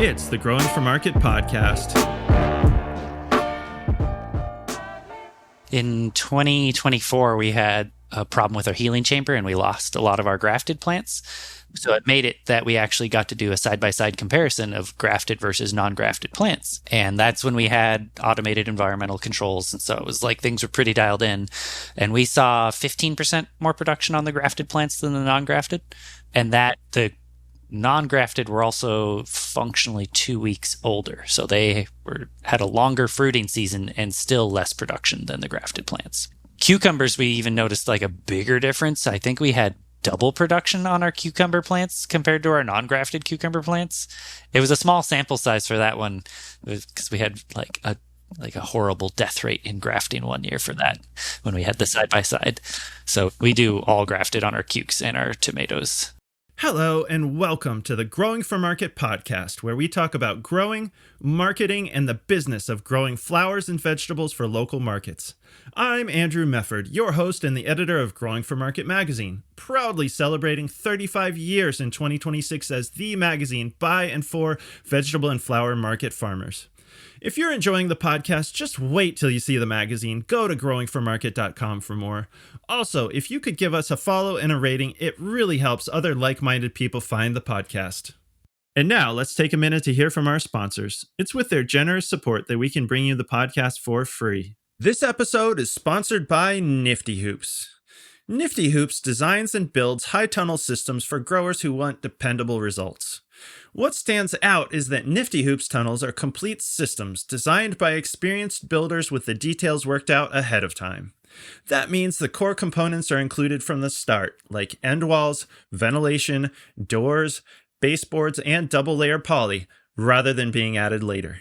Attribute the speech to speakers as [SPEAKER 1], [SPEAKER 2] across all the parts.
[SPEAKER 1] It's the Growing for Market podcast.
[SPEAKER 2] In 2024, we had a problem with our healing chamber and we lost a lot of our grafted plants. So it made it that we actually got to do a side-by-side comparison of grafted versus non-grafted plants. And that's when we had automated environmental controls. And so it was like things were pretty dialed in. And we saw 15% more production on the grafted plants than the non-grafted. And that the non-grafted were also functionally 2 weeks older. So they had a longer fruiting season and still less production than the grafted plants. Cucumbers, we even noticed like a bigger difference. I think we had double production on our cucumber plants compared to our non-grafted cucumber plants. It was a small sample size for that one because we had like a horrible death rate in grafting one year for that when we had the side-by-side. So we do all grafted on our cukes and our tomatoes.
[SPEAKER 1] Hello and welcome to the Growing for Market podcast, where we talk about growing, marketing, and the business of growing flowers and vegetables for local markets. I'm Andrew Mefford, your host and the editor of Growing for Market magazine, proudly celebrating 35 years in 2026 as the magazine by and for vegetable and flower market farmers. If you're enjoying the podcast, just wait till you see the magazine. Go to growingformarket.com for more. Also, if you could give us a follow and a rating, it really helps other like-minded people find the podcast. And now, let's take a minute to hear from our sponsors. It's with their generous support that we can bring you the podcast for free. This episode is sponsored by Nifty Hoops. Nifty Hoops designs and builds high tunnel systems for growers who want dependable results. What stands out is that Nifty Hoops tunnels are complete systems designed by experienced builders with the details worked out ahead of time. That means the core components are included from the start, like end walls, ventilation, doors, baseboards, and double-layer poly, rather than being added later.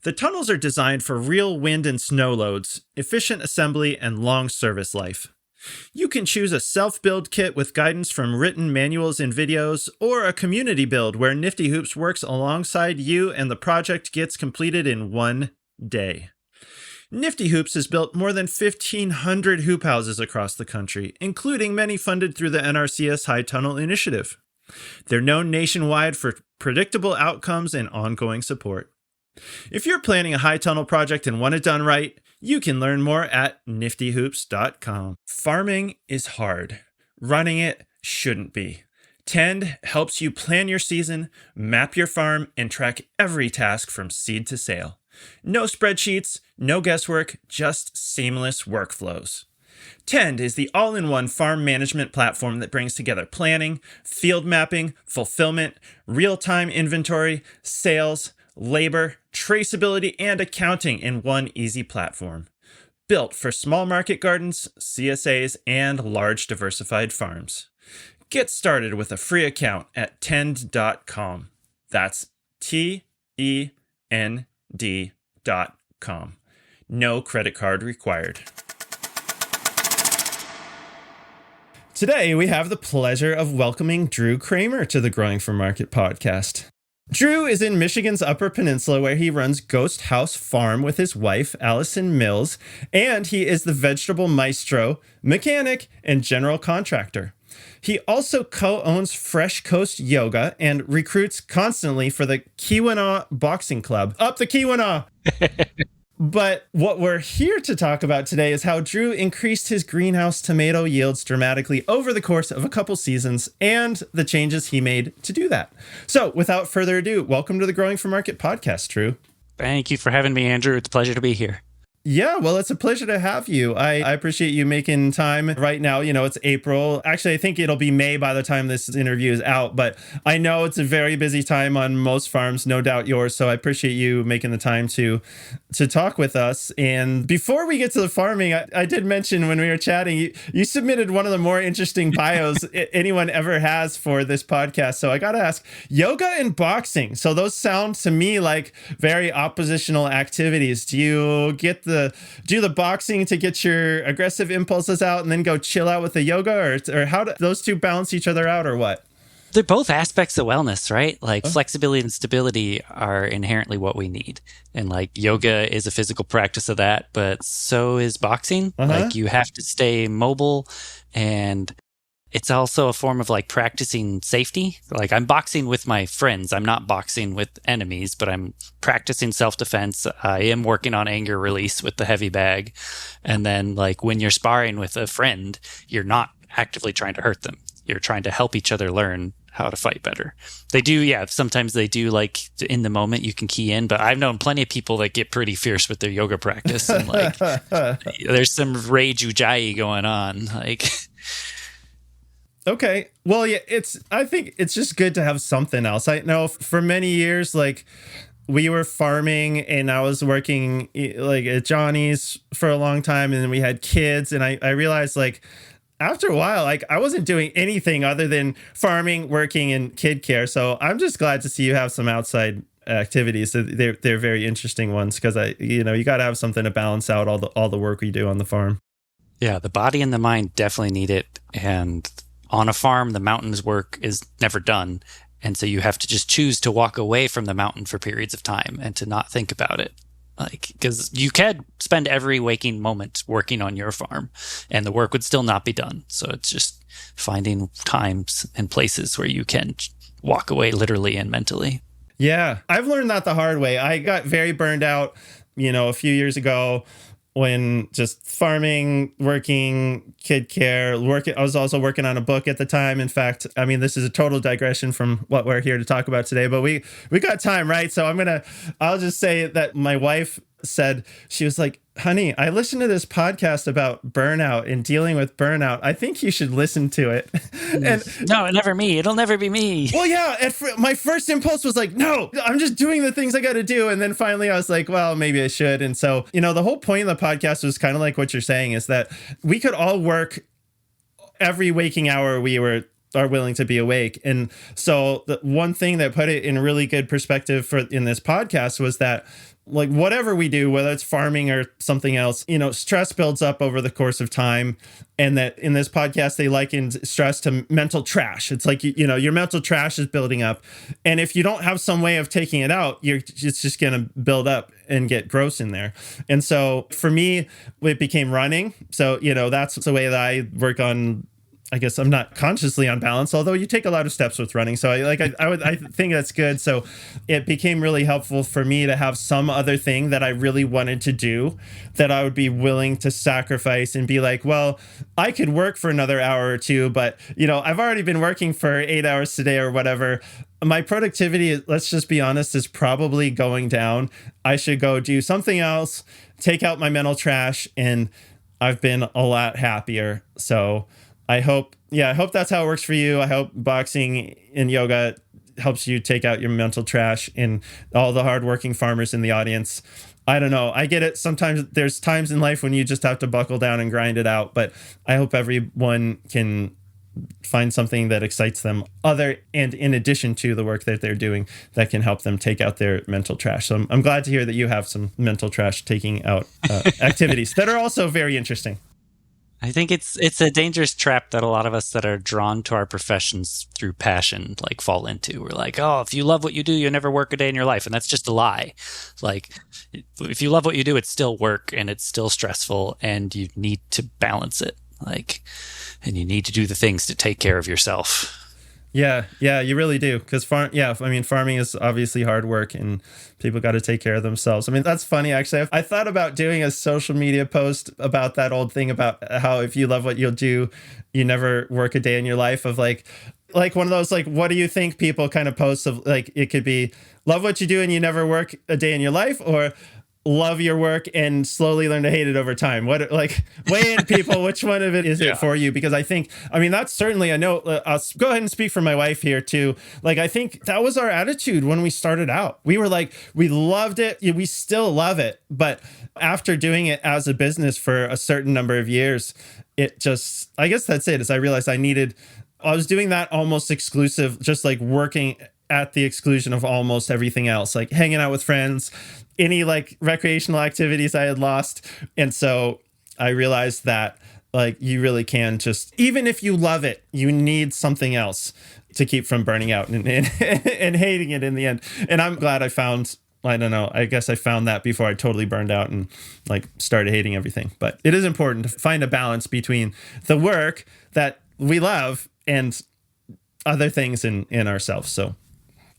[SPEAKER 1] The tunnels are designed for real wind and snow loads, efficient assembly, and long service life. You can choose a self-build kit with guidance from written manuals and videos, or a community build where Nifty Hoops works alongside you and the project gets completed in one day. Nifty Hoops has built more than 1,500 hoop houses across the country, including many funded through the NRCS High Tunnel Initiative. They're known nationwide for predictable outcomes and ongoing support. If you're planning a high tunnel project and want it done right, you can learn more at niftyhoops.com. Farming is hard. Running it shouldn't be. Tend helps you plan your season, map your farm, and track every task from seed to sale. No spreadsheets, no guesswork, just seamless workflows. Tend is the all-in-one farm management platform that brings together planning, field mapping, fulfillment, real-time inventory, sales, labor, traceability, and accounting in one easy platform. Built for small market gardens, CSAs, and large diversified farms. Get started with a free account at tend.com. That's TEND.com. No credit card required. Today, we have the pleasure of welcoming Drew Cramer to the Growing for Market podcast. Drew is in Michigan's Upper Peninsula, where he runs Ghost House Farm with his wife, Allison Mills, and he is the vegetable maestro, mechanic, and general contractor. He also co-owns Fresh Coast Yoga and recruits constantly for the Keweenaw Boxing Club. Up the Keweenaw! But what we're here to talk about today is how Drew increased his greenhouse tomato yields dramatically over the course of a couple seasons and the changes he made to do that. So without further ado, welcome to the Growing for Market podcast, Drew.
[SPEAKER 2] Thank you for having me, Andrew. It's a pleasure to be here.
[SPEAKER 1] Yeah, well, it's a pleasure to have you. I appreciate you making time right now. You know, it's April. Actually, I think it'll be May by the time this interview is out, but I know it's a very busy time on most farms, no doubt yours. So I appreciate you making the time to talk with us. And before we get to the farming, I did mention when we were chatting, you submitted one of the more interesting bios anyone ever has for this podcast. So I got to ask, yoga and boxing. So those sound to me like very oppositional activities. Do you get do the boxing to get your aggressive impulses out and then go chill out with the yoga, or how do those two balance each other out, or what?
[SPEAKER 2] They're both aspects of wellness, right? Like flexibility and stability are inherently what we need. And like yoga is a physical practice of that, but so is boxing. Like you have to stay mobile and It's also a form of like practicing safety. Like I'm boxing with my friends. I'm not boxing with enemies, but I'm practicing self-defense. I am working on anger release with the heavy bag. And then like when you're sparring with a friend, you're not actively trying to hurt them. You're trying to help each other learn how to fight better. They do, yeah, sometimes they do like in the moment you can key in, but I've known plenty of people that get pretty fierce with their yoga practice and like there's some rage ujjayi going on. Like
[SPEAKER 1] Okay. Well, yeah, I think it's just good to have something else. I know for many years, like we were farming and I was working like at Johnny's for a long time, and then we had kids, and I realized like after a while, like I wasn't doing anything other than farming, working, and kid care. So I'm just glad to see you have some outside activities. So they're very interesting ones, because you got to have something to balance out all the work we do on the farm.
[SPEAKER 2] yeah, the body and the mind definitely need it. And on a farm, the mountain's work is never done. And so you have to just choose to walk away from the mountain for periods of time and to not think about it. Like, because you could spend every waking moment working on your farm and the work would still not be done. So it's just finding times and places where you can walk away literally and mentally.
[SPEAKER 1] Yeah, I've learned that the hard way. I got very burned out, a few years ago, when just farming, working, kid care, I was also working on a book at the time. In fact, I mean, this is a total digression from what we're here to talk about today, but we got time, right? So I'll just say that my wife said, she was like, honey, I listened to this podcast about burnout and dealing with burnout. I think you should listen to it. And
[SPEAKER 2] no, never me. It'll never be me.
[SPEAKER 1] Well, yeah. My first impulse was like, no, I'm just doing the things I got to do. And then finally I was like, well, maybe I should. And so, the whole point of the podcast was kind of like what you're saying, is that we could all work every waking hour we are willing to be awake. And so the one thing that put it in really good perspective in this podcast was that, like, whatever we do, whether it's farming or something else, stress builds up over the course of time. And that in this podcast, they likened stress to mental trash. It's like, your mental trash is building up. And if you don't have some way of taking it out, it's just going to build up and get gross in there. And so for me, it became running. So, that's the way that I work on. I guess I'm not consciously on balance, although you take a lot of steps with running. So I think that's good. So it became really helpful for me to have some other thing that I really wanted to do, that I would be willing to sacrifice and be like, well, I could work for another hour or two, but I've already been working for 8 hours today or whatever. My productivity, let's just be honest, is probably going down. I should go do something else, take out my mental trash, and I've been a lot happier. So I hope that's how it works for you. I hope boxing and yoga helps you take out your mental trash, and all the hardworking farmers in the audience. I don't know. I get it. Sometimes there's times in life when you just have to buckle down and grind it out, but I hope everyone can find something that excites them other and in addition to the work that they're doing that can help them take out their mental trash. So I'm glad to hear that you have some mental trash taking out activities that are also very interesting.
[SPEAKER 2] I think it's a dangerous trap that a lot of us that are drawn to our professions through passion like fall into. We're like, oh, if you love what you do, you never work a day in your life. And that's just a lie. Like, if you love what you do, it's still work and it's still stressful, and you need to balance it. Like, and you need to do the things to take care of yourself.
[SPEAKER 1] Yeah, you really do. Because farming is obviously hard work, and people got to take care of themselves. I mean, that's funny, actually. I thought about doing a social media post about that old thing about how if you love what you'll do, you never work a day in your life, of like one of those, like, what do you think people kind of posts of, like, it could be love what you do and you never work a day in your life, or love your work and slowly learn to hate it over time. What, like, weigh in, people, which one of it is it for you? Because that's certainly, I know, I'll go ahead and speak for my wife here too. Like, I think that was our attitude when we started out. We were like, we loved it. We still love it. But after doing it as a business for a certain number of years, it just, I guess that's it, is I realized I was doing that almost exclusive, just like working at the exclusion of almost everything else, like hanging out with friends, any like recreational activities I had lost. And so I realized that, like, you really can just, even if you love it, you need something else to keep from burning out and hating it in the end. And I'm glad I found that before I totally burned out and like started hating everything. But it is important to find a balance between the work that we love and other things in ourselves. So,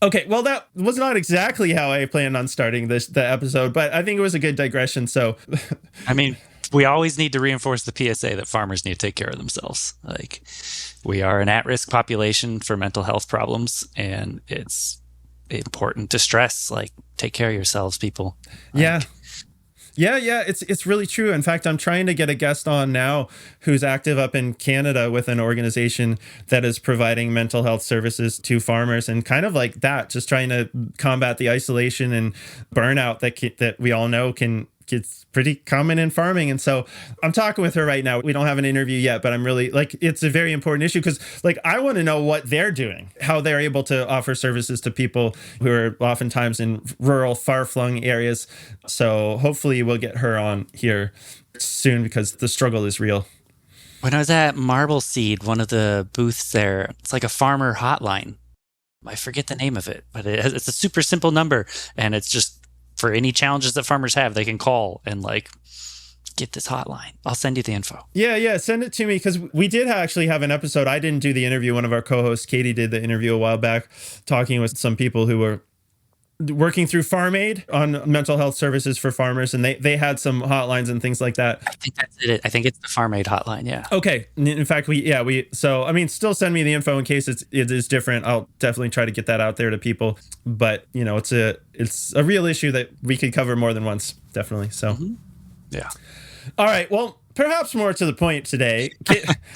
[SPEAKER 1] okay, well, that was not exactly how I planned on starting the episode, but I think it was a good digression. So,
[SPEAKER 2] I mean, we always need to reinforce the PSA that farmers need to take care of themselves. Like, we are an at-risk population for mental health problems, and it's important to stress, like, take care of yourselves, people.
[SPEAKER 1] Yeah. Yeah, it's really true. In fact, I'm trying to get a guest on now who's active up in Canada with an organization that is providing mental health services to farmers, and kind of like that, just trying to combat the isolation and burnout that we all know it's pretty common in farming. And so I'm talking with her right now. We don't have an interview yet, but I'm really like, it's a very important issue because like, I want to know what they're doing, how they're able to offer services to people who are oftentimes in rural, far-flung areas. So hopefully we'll get her on here soon because the struggle is real.
[SPEAKER 2] When I was at Marble Seed, one of the booths there, it's like a farmer hotline. I forget the name of it, but it's a super simple number. And it's just, for any challenges that farmers have, they can call and like get this hotline. I'll send you the info.
[SPEAKER 1] Yeah. Send it to me because we did actually have an episode. I didn't do the interview. One of our co-hosts, Katie, did the interview a while back, talking with some people who were working through Farm Aid on mental health services for farmers. And they had some hotlines and things like that.
[SPEAKER 2] I think that's it. I think it's the Farm Aid hotline. Yeah.
[SPEAKER 1] Okay. In fact, so, I mean, still send me the info in case it is different. I'll definitely try to get that out there to people. But, you know, it's a real issue that we could cover more than once. Definitely. So,
[SPEAKER 2] Yeah.
[SPEAKER 1] All right. Well, perhaps more to the point today.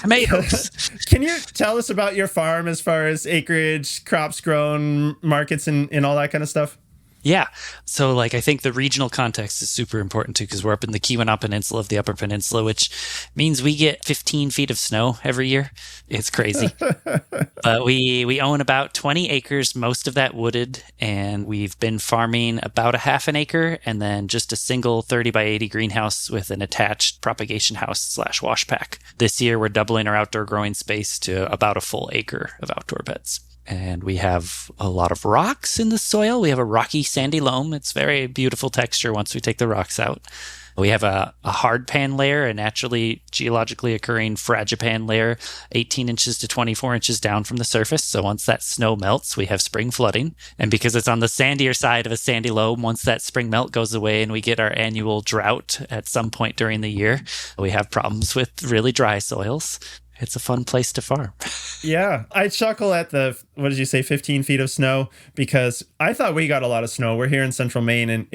[SPEAKER 2] Tomatoes.
[SPEAKER 1] Can you tell us about your farm as far as acreage, crops grown, markets, and all that kind of stuff?
[SPEAKER 2] Yeah. So, like, I think the regional context is super important too, because we're up in the Keweenaw Peninsula of the Upper Peninsula, which means we get 15 feet of snow every year. It's crazy. But we own about 20 acres, most of that wooded, and we've been farming about a half an acre and then just a single 30 by 80 greenhouse with an attached propagation house / wash pack. This year, we're doubling our outdoor growing space to about a full acre of outdoor beds. And we have a lot of rocks in the soil. We have a rocky, sandy loam. It's very beautiful texture once we take the rocks out. We have a hard pan layer, a naturally geologically occurring fragipan layer, 18 inches to 24 inches down from the surface. So once that snow melts, we have spring flooding. And because it's on the sandier side of a sandy loam, once that spring melt goes away and we get our annual drought at some point during the year, we have problems with really dry soils. It's a fun place to farm.
[SPEAKER 1] Yeah. I chuckle at the, 15 feet of snow, because I thought we got a lot of snow. We're here in central Maine, and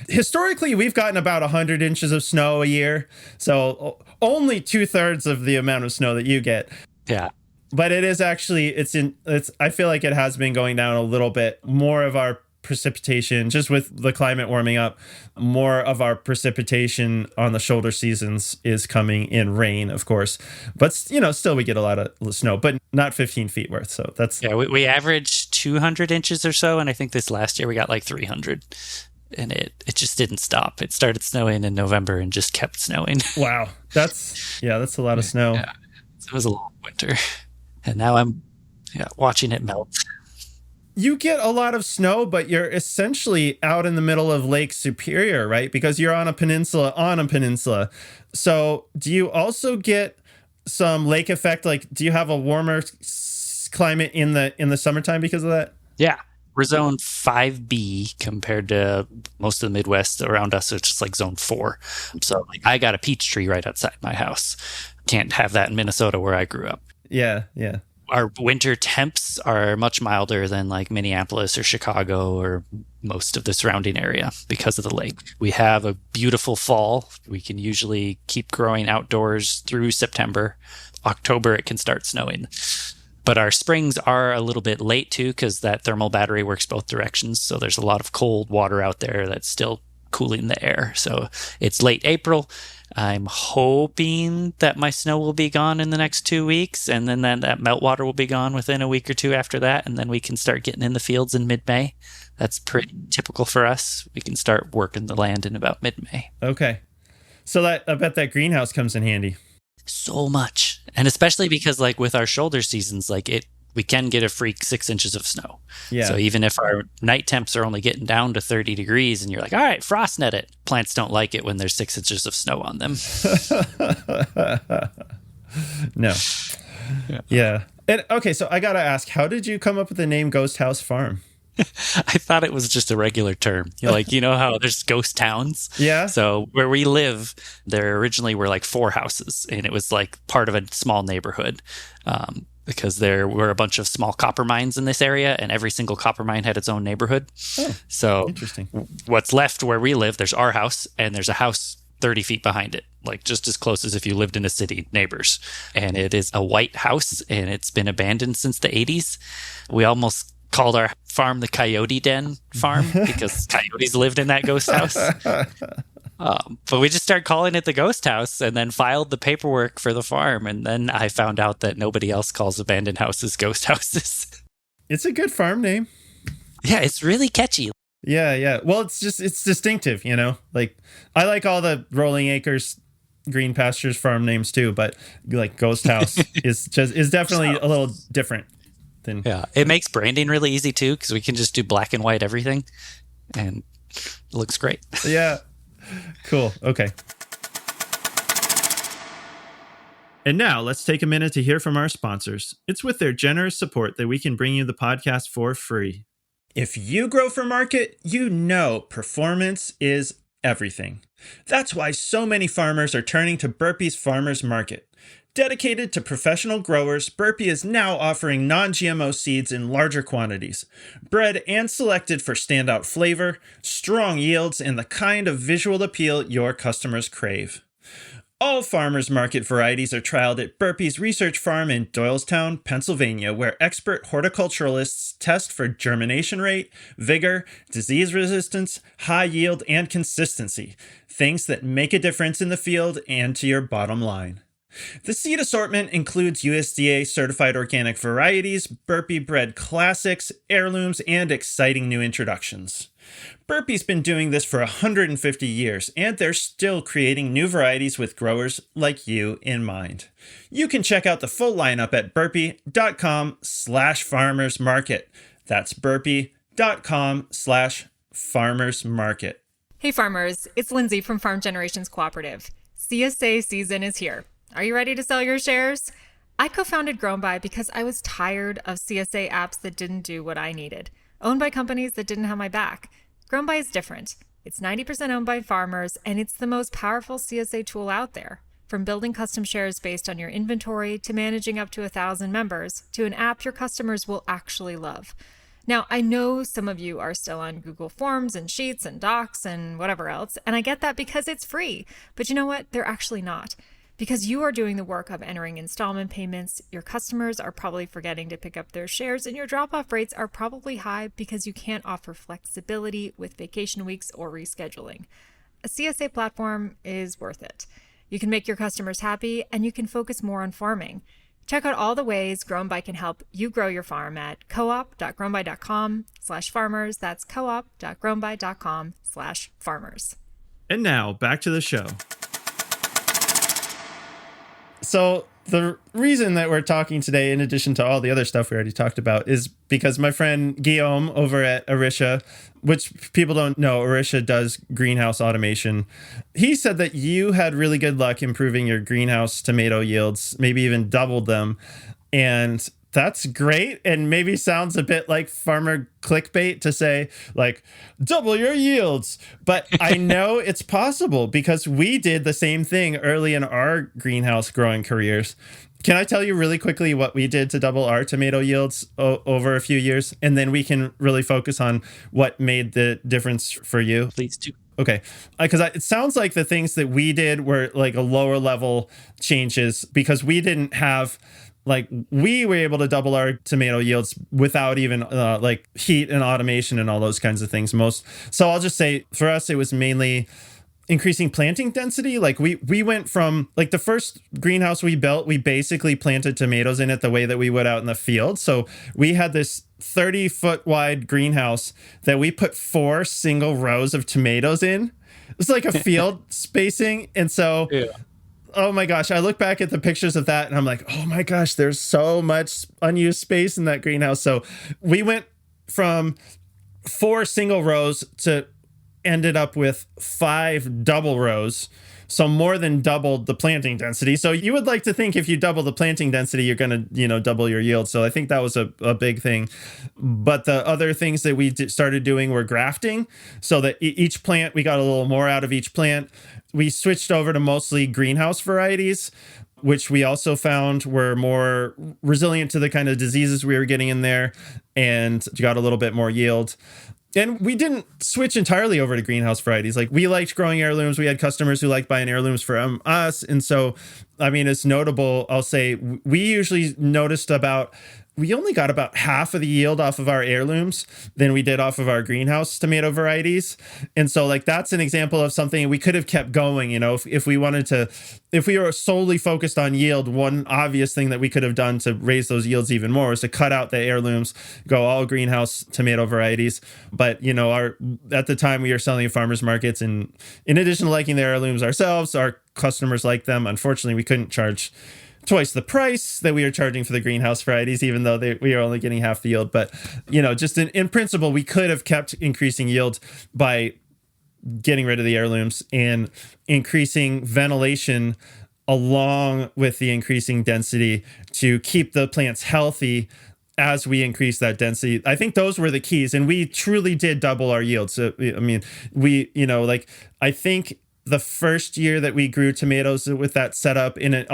[SPEAKER 1] historically, we've gotten about 100 inches of snow a year. So only 2/3 of the amount of snow that you get.
[SPEAKER 2] Yeah.
[SPEAKER 1] But it is actually, I feel like it has been going down a little bit. More of our precipitation, just with the climate warming up, more of our precipitation on the shoulder seasons is coming in rain, of course. But, you know, still we get a lot of snow, but not 15 feet worth. So that's...
[SPEAKER 2] Yeah, we average 200 inches or so. And I think this last year we got like 300. And it just didn't stop. It started snowing in November and just kept snowing.
[SPEAKER 1] Wow. That's a lot of snow.
[SPEAKER 2] Yeah. It was a long winter. And now I'm watching it melt.
[SPEAKER 1] You get a lot of snow, but you're essentially out in the middle of Lake Superior, right? Because you're on a peninsula. So do you also get some lake effect? Like, do you have a warmer climate in the summertime because of that?
[SPEAKER 2] Yeah. We're zone 5B compared to most of the Midwest around us. It's just like zone 4. So like, I got a peach tree right outside my house. Can't have that in Minnesota where I grew up.
[SPEAKER 1] Yeah.
[SPEAKER 2] Our winter temps are much milder than like Minneapolis or Chicago or most of the surrounding area because of the lake. We have a beautiful fall. We can usually keep growing outdoors through September. October, it can start snowing. But our springs are a little bit late too, because that thermal battery works both directions. So there's a lot of cold water out there that's still cooling the air. So it's late April. I'm hoping that my snow will be gone in the next 2 weeks, and then that meltwater will be gone within a week or two after that, and then we can start getting in the fields in mid-May. That's pretty typical for us. We can start working the land in about mid-May.
[SPEAKER 1] Okay. So I bet that greenhouse comes in handy.
[SPEAKER 2] So much. And especially because like with our shoulder seasons, like we can get a freak 6 inches of snow.
[SPEAKER 1] Yeah.
[SPEAKER 2] So even if our night temps are only getting down to 30 degrees and you're like, all right, frost net it. Plants don't like it when there's 6 inches of snow on them.
[SPEAKER 1] No. Yeah. And okay, so I got to ask, how did you come up with the name Ghost House Farm?
[SPEAKER 2] I thought it was just a regular term. You know how there's ghost towns?
[SPEAKER 1] Yeah.
[SPEAKER 2] So where we live, there originally were like 4 houses, and it was like part of a small neighborhood. Because there were a bunch of small copper mines in this area, and every single copper mine had its own neighborhood.
[SPEAKER 1] Oh,
[SPEAKER 2] so
[SPEAKER 1] interesting.
[SPEAKER 2] What's left where we live, there's our house, and there's a house 30 feet behind it, like just as close as if you lived in a city, neighbors. And it is a white house, and it's been abandoned since the 80s. We almost called our farm the Coyote Den farm because coyotes lived in that ghost house. But we just started calling it the ghost house and then filed the paperwork for the farm. And then I found out that nobody else calls abandoned houses ghost houses.
[SPEAKER 1] It's a good farm name.
[SPEAKER 2] Yeah, it's really catchy.
[SPEAKER 1] Yeah. Well, it's distinctive, Like, I like all the Rolling Acres, Green Pastures farm names too, but like Ghost House is definitely a little different.
[SPEAKER 2] Yeah, it makes branding really easy too, because we can just do black and white everything, and it looks great.
[SPEAKER 1] Yeah. Cool. Okay. And now let's take a minute to hear from our sponsors. It's with their generous support that we can bring you the podcast for free. If you grow for market, you know performance is everything. That's why so many farmers are turning to Burpee's Farmers Market. Dedicated to professional growers, Burpee is now offering non-GMO seeds in larger quantities, bred and selected for standout flavor, strong yields, and the kind of visual appeal your customers crave. All farmers market varieties are trialed at Burpee's Research Farm in Doylestown, Pennsylvania, where expert horticulturalists test for germination rate, vigor, disease resistance, high yield, and consistency, things that make a difference in the field and to your bottom line. The seed assortment includes USDA certified organic varieties, Burpee bred classics, heirlooms, and exciting new introductions. Burpee's been doing this for 150 years, and they're still creating new varieties with growers like you in mind. You can check out the full lineup at burpee.com/farmersmarket. That's burpee.com/farmersmarket.
[SPEAKER 3] Hey farmers, it's Lindsay from Farm Generations Cooperative. CSA season is here. Are you ready to sell your shares? I co-founded Grown By because I was tired of CSA apps that didn't do what I needed, owned by companies that didn't have my back. Grown By is different. It's 90% owned by farmers, and it's the most powerful CSA tool out there. From building custom shares based on your inventory to managing up to 1,000 members to an app your customers will actually love. Now, I know some of you are still on Google Forms and Sheets and Docs and whatever else, and I get that because it's free. But you know what? They're actually not. Because you are doing the work of entering installment payments, your customers are probably forgetting to pick up their shares, and your drop-off rates are probably high because you can't offer flexibility with vacation weeks or rescheduling. A CSA platform is worth it. You can make your customers happy, and you can focus more on farming. Check out all the ways Grown By can help you grow your farm at coop.grownby.com/farmers. That's coop.grownby.com/farmers.
[SPEAKER 1] And now back to the show. So the reason that we're talking today, in addition to all the other stuff we already talked about, is because my friend Guillaume over at Arisha, which people don't know, Arisha does greenhouse automation. He said that you had really good luck improving your greenhouse tomato yields, maybe even doubled them. And that's great, and maybe sounds a bit like farmer clickbait to say, like, double your yields. But I know it's possible because we did the same thing early in our greenhouse growing careers. Can I tell you really quickly what we did to double our tomato yields over a few years? And then we can really focus on what made the difference for you.
[SPEAKER 2] Please do.
[SPEAKER 1] Okay, because it sounds like the things that we did were like a lower level changes because we didn't have... Like, we were able to double our tomato yields without even like heat and automation and all those kinds of things. So I'll just say for us, it was mainly increasing planting density. Like we went from like the first greenhouse we built, we basically planted tomatoes in it the way that we would out in the field. So we had this 30-foot wide greenhouse that we put 4 single rows of tomatoes in. It's like a field spacing. And so... Yeah. Oh my gosh, I look back at the pictures of that and I'm like, oh my gosh, there's so much unused space in that greenhouse. So we went from 4 single rows to ended up with 5 double rows. So more than doubled the planting density. So you would like to think if you double the planting density, you're going to, double your yield. So I think that was a big thing. But the other things that we started doing were grafting. So that each plant, we got a little more out of each plant. We switched over to mostly greenhouse varieties, which we also found were more resilient to the kind of diseases we were getting in there and got a little bit more yield. And we didn't switch entirely over to greenhouse varieties. Like, we liked growing heirlooms. We had customers who liked buying heirlooms from us. And so, I mean, it's notable. I'll say we usually noticed we only got about half of the yield off of our heirlooms than we did off of our greenhouse tomato varieties. And so, like, that's an example of something we could have kept going. If we were solely focused on yield, one obvious thing that we could have done to raise those yields even more is to cut out the heirlooms, go all greenhouse tomato varieties. But, at the time we were selling at farmers markets, and in addition to liking the heirlooms ourselves, our customers liked them. Unfortunately, we couldn't charge twice the price that we were charging for the greenhouse varieties, even though we were only getting half the yield. But, just in principle, we could have kept increasing yield by getting rid of the heirlooms and increasing ventilation along with the increasing density to keep the plants healthy as we increase that density. I think those were the keys. And we truly did double our yield. So, I mean, I think the first year that we grew tomatoes with that setup in an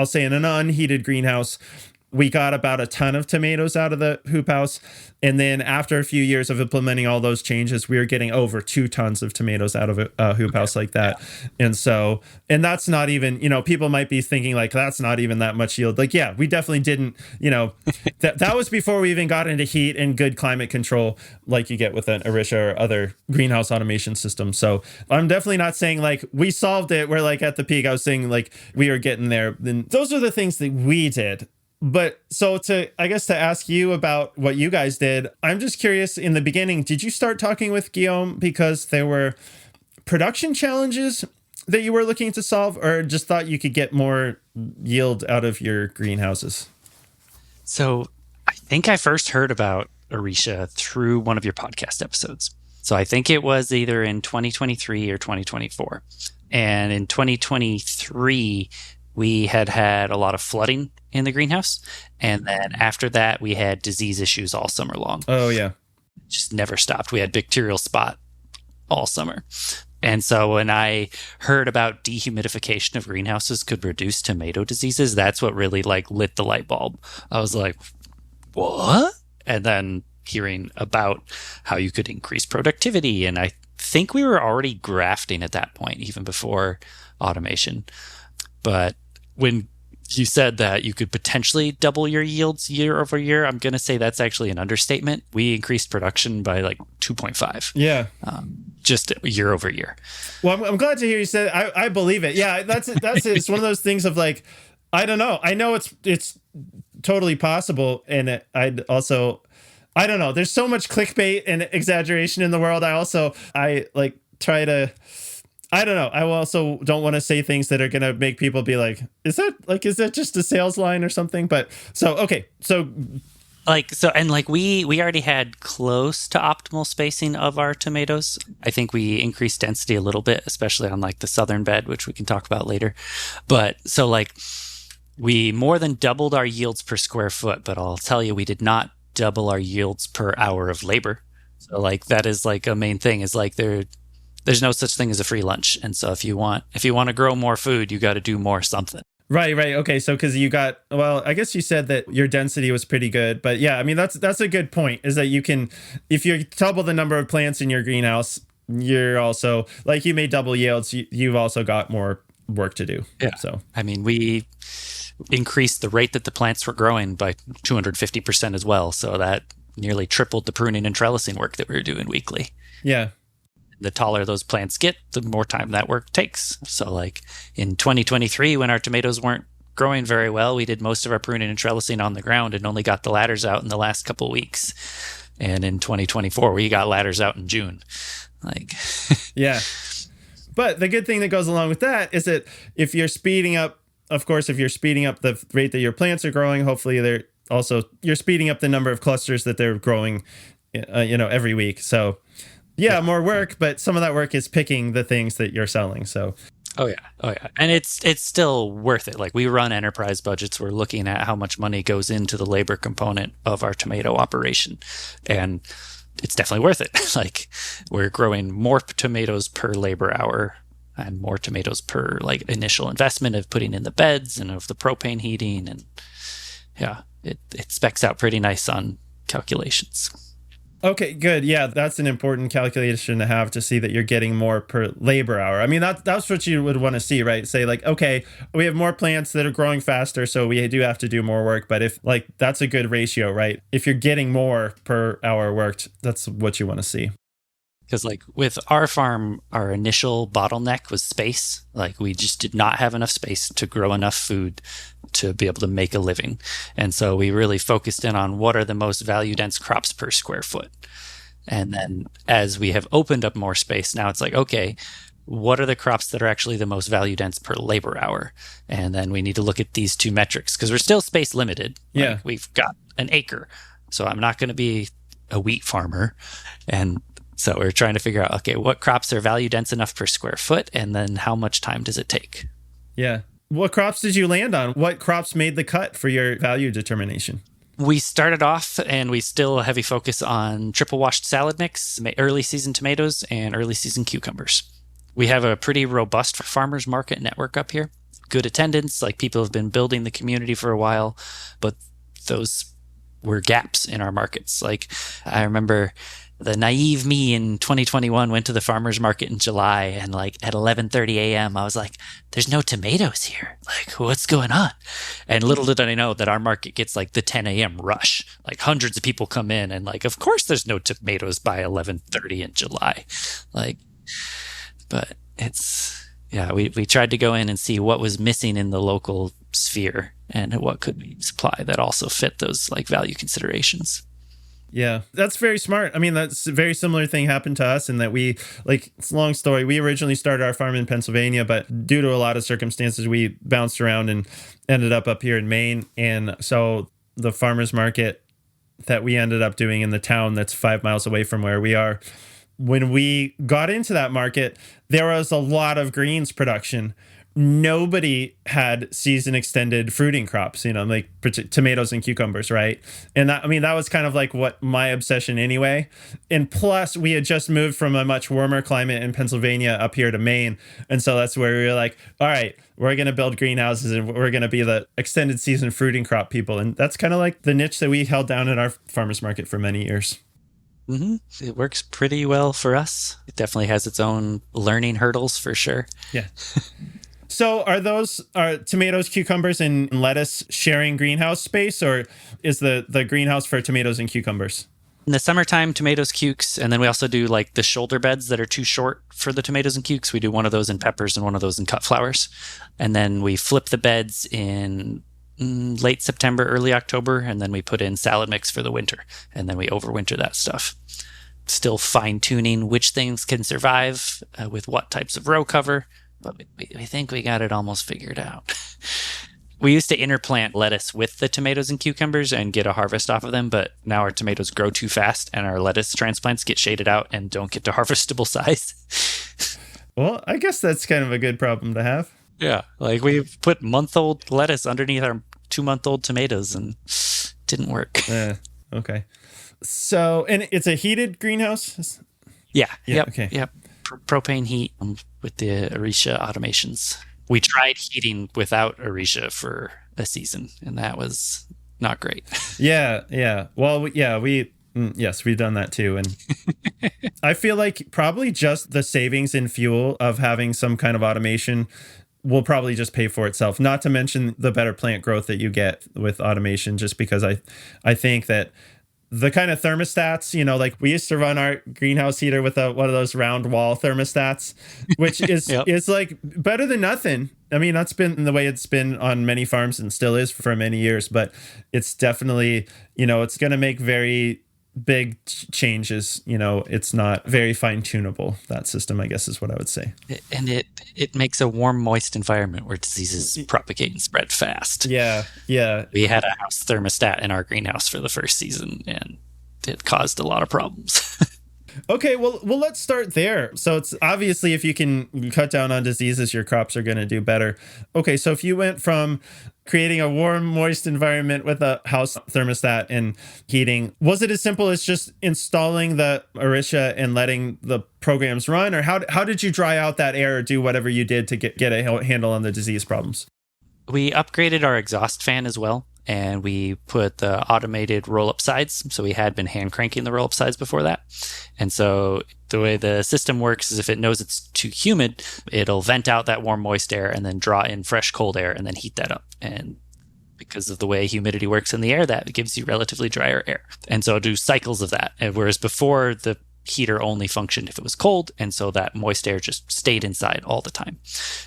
[SPEAKER 1] unheated greenhouse, we got about a ton of tomatoes out of the hoop house. And then after a few years of implementing all those changes, we were getting over 2 tons of tomatoes out of a hoop house like that. Yeah. And that's not even, people might be thinking like, that's not even that much yield. Like, yeah, we definitely didn't, that was before we even got into heat and good climate control like you get with an Orisha or other greenhouse automation system. So I'm definitely not saying like we solved it. We're like at the peak. I was saying like we are getting there. Then those are the things that we did. But so to ask you about what you guys did, I'm just curious, in the beginning, did you start talking with Guillaume because there were production challenges that you were looking to solve, or just thought you could get more yield out of your greenhouses?
[SPEAKER 2] So I think I first heard about Orisha through one of your podcast episodes. So I think it was either in 2023 or 2024. And in 2023, we had a lot of flooding in the greenhouse. And then after that, we had disease issues all summer long.
[SPEAKER 1] Oh, yeah.
[SPEAKER 2] Just never stopped. We had bacterial spot all summer. And so when I heard about dehumidification of greenhouses could reduce tomato diseases, that's what really lit the light bulb. I was like, what? And then hearing about how you could increase productivity. And I think we were already grafting at that point, even before automation. But when you said that you could potentially double your yields year over year, I'm going to say that's actually an understatement. We increased production by 2.5.
[SPEAKER 1] Yeah.
[SPEAKER 2] Just year over year.
[SPEAKER 1] Well, I'm glad to hear you say that. I believe it. Yeah, that's it. It's one of those things of like, I don't know. I know it's totally possible. And I don't know. There's so much clickbait and exaggeration in the world. I try to, I don't know. I also don't want to say things that are going to make people be like, is that just a sales line or something? But okay.
[SPEAKER 2] We already had close to optimal spacing of our tomatoes. I think we increased density a little bit, especially on the southern bed, which we can talk about later. But we more than doubled our yields per square foot, but I'll tell you, we did not double our yields per hour of labor. So that is a main thing is there's no such thing as a free lunch. And so if you want to grow more food, you got to do more something.
[SPEAKER 1] Right. Okay. So because I guess you said that your density was pretty good, but yeah, I mean, that's a good point, is that you can, if you double the number of plants in your greenhouse, you're also you may double yields. You've also got more work to do.
[SPEAKER 2] Yeah.
[SPEAKER 1] So,
[SPEAKER 2] I mean, we increased the rate that the plants were growing by 250% as well. So that nearly tripled the pruning and trellising work that we were doing weekly.
[SPEAKER 1] Yeah.
[SPEAKER 2] The taller those plants get, the more time that work takes. So in 2023, when our tomatoes weren't growing very well, we did most of our pruning and trellising on the ground and only got the ladders out in the last couple of weeks. And in 2024, we got ladders out in June.
[SPEAKER 1] Yeah. But the good thing that goes along with that is that if you're speeding up the rate that your plants are growing, hopefully you're speeding up the number of clusters that they're growing, every week. So yeah, more work, but some of that work is picking the things that you're selling. So
[SPEAKER 2] Oh yeah. Oh yeah. And it's still worth it. Like we run enterprise budgets. We're looking at how much money goes into the labor component of our tomato operation. And it's definitely worth it. Like we're growing more tomatoes per labor hour and more tomatoes per like initial investment of putting in the beds and of the propane heating. And yeah, it specs out pretty nice on calculations.
[SPEAKER 1] Okay, good. Yeah, that's an important calculation to have to see that you're getting more per labor hour. I mean, that's what you would want to see, right? Say like, okay, we have more plants that are growing faster, so we do have to do more work. But if like that's a good ratio, right? If you're getting more per hour worked, that's what you want to see.
[SPEAKER 2] Because like with our farm, our initial bottleneck was space. Like we just did not have enough space to grow enough food to be able to make a living. And so we really focused in on what are the most value dense crops per square foot. And then as we have opened up more space, now it's like, okay, what are the crops that are actually the most value dense per labor hour? And then we need to look at these two metrics because we're still space limited.
[SPEAKER 1] Yeah.
[SPEAKER 2] Like we've got an acre. So I'm not going to be a wheat farmer. And so we're trying to figure out, okay, what crops are value dense enough per square foot? And then how much time does it take?
[SPEAKER 1] Yeah. What crops did you land on? What crops made the cut for your value determination?
[SPEAKER 2] We started off and we still heavy focus on triple washed salad mix, early season tomatoes, and early season cucumbers. We have a pretty robust farmers market network up here. Good attendance, like people have been building the community for a while, but those were gaps in our markets. Like I remember the naive me in 2021 went to the farmer's market in July and like at 11:30 a.m. I was like, there's no tomatoes here. Like, what's going on? And little did I know that our market gets like the 10 a.m. rush. Like hundreds of people come in and like, of course there's no tomatoes by 11:30 in July. Like, but it's, yeah, we tried to go in and see what was missing in the local sphere and what could we supply that also fit those like value considerations.
[SPEAKER 1] Yeah, that's very smart. I mean, that's a very similar thing happened to us in that we, like, it's a long story. We originally started our farm in Pennsylvania, but due to a lot of circumstances, we bounced around and ended up here in Maine. And so the farmer's market that we ended up doing in the town that's 5 miles away from where we are, when we got into that market, there was a lot of greens production. Nobody had season extended fruiting crops, like tomatoes and cucumbers, right? And that was kind of like what my obsession anyway. And plus we had just moved from a much warmer climate in Pennsylvania up here to Maine. And so that's where we were like, all right, we're going to build greenhouses and we're going to be the extended season fruiting crop people. And that's kind of like the niche that we held down in our farmers market for many years.
[SPEAKER 2] Mm-hmm. It works pretty well for us. It definitely has its own learning hurdles for sure.
[SPEAKER 1] Yeah. So are tomatoes, cucumbers, and lettuce sharing greenhouse space, or is the greenhouse for tomatoes and cucumbers?
[SPEAKER 2] In the summertime, tomatoes, cukes, and then we also do like the shoulder beds that are too short for the tomatoes and cukes. We do one of those in peppers and one of those in cut flowers. And then we flip the beds in late September, early October, and then we put in salad mix for the winter. And then we overwinter that stuff. Still fine-tuning which things can survive with what types of row cover. But we think we got it almost figured out. We used to interplant lettuce with the tomatoes and cucumbers and get a harvest off of them, but now our tomatoes grow too fast and our lettuce transplants get shaded out and don't get to harvestable size.
[SPEAKER 1] Well, I guess that's kind of a good problem to have.
[SPEAKER 2] Yeah, like we put month-old lettuce underneath our 2-month-old tomatoes and it didn't work.
[SPEAKER 1] Okay. So, and it's a heated greenhouse?
[SPEAKER 2] Yeah. Yep.
[SPEAKER 1] Okay.
[SPEAKER 2] Yep. Propane heat with the Orisha automations. We tried heating without Orisha for a season, and that was not great.
[SPEAKER 1] Yeah. Well, yeah, yes, we've done that too. And I feel like probably just the savings in fuel of having some kind of automation will probably just pay for itself, not to mention the better plant growth that you get with automation, just because I think that the kind of thermostats, like we used to run our greenhouse heater with one of those round wall thermostats, which is
[SPEAKER 2] Yep.
[SPEAKER 1] is like better than nothing. I mean, that's been the way it's been on many farms and still is for many years, but it's definitely, it's going to make very big changes. It's not very fine tunable. That system, I guess, is what I would say.
[SPEAKER 2] And it makes a warm, moist environment where diseases propagate and spread fast.
[SPEAKER 1] Yeah.
[SPEAKER 2] We had a house thermostat in our greenhouse for the first season, and it caused a lot of problems.
[SPEAKER 1] Okay, well, let's start there. So it's obviously if you can cut down on diseases, your crops are going to do better. Okay, so if you went from creating a warm, moist environment with a house thermostat and heating, was it as simple as just installing the Orisha and letting the programs run, or how did you dry out that air or do whatever you did to get a handle on the disease problems?
[SPEAKER 2] We upgraded our exhaust fan as well, and we put the automated roll-up sides. So we had been hand cranking the roll-up sides before that. And so the way the system works is if it knows it's too humid, it'll vent out that warm, moist air and then draw in fresh, cold air and then heat that up. And because of the way humidity works in the air, that gives you relatively drier air. And so do cycles of that. And whereas before, the heater only functioned if it was cold, and so that moist air just stayed inside all the time.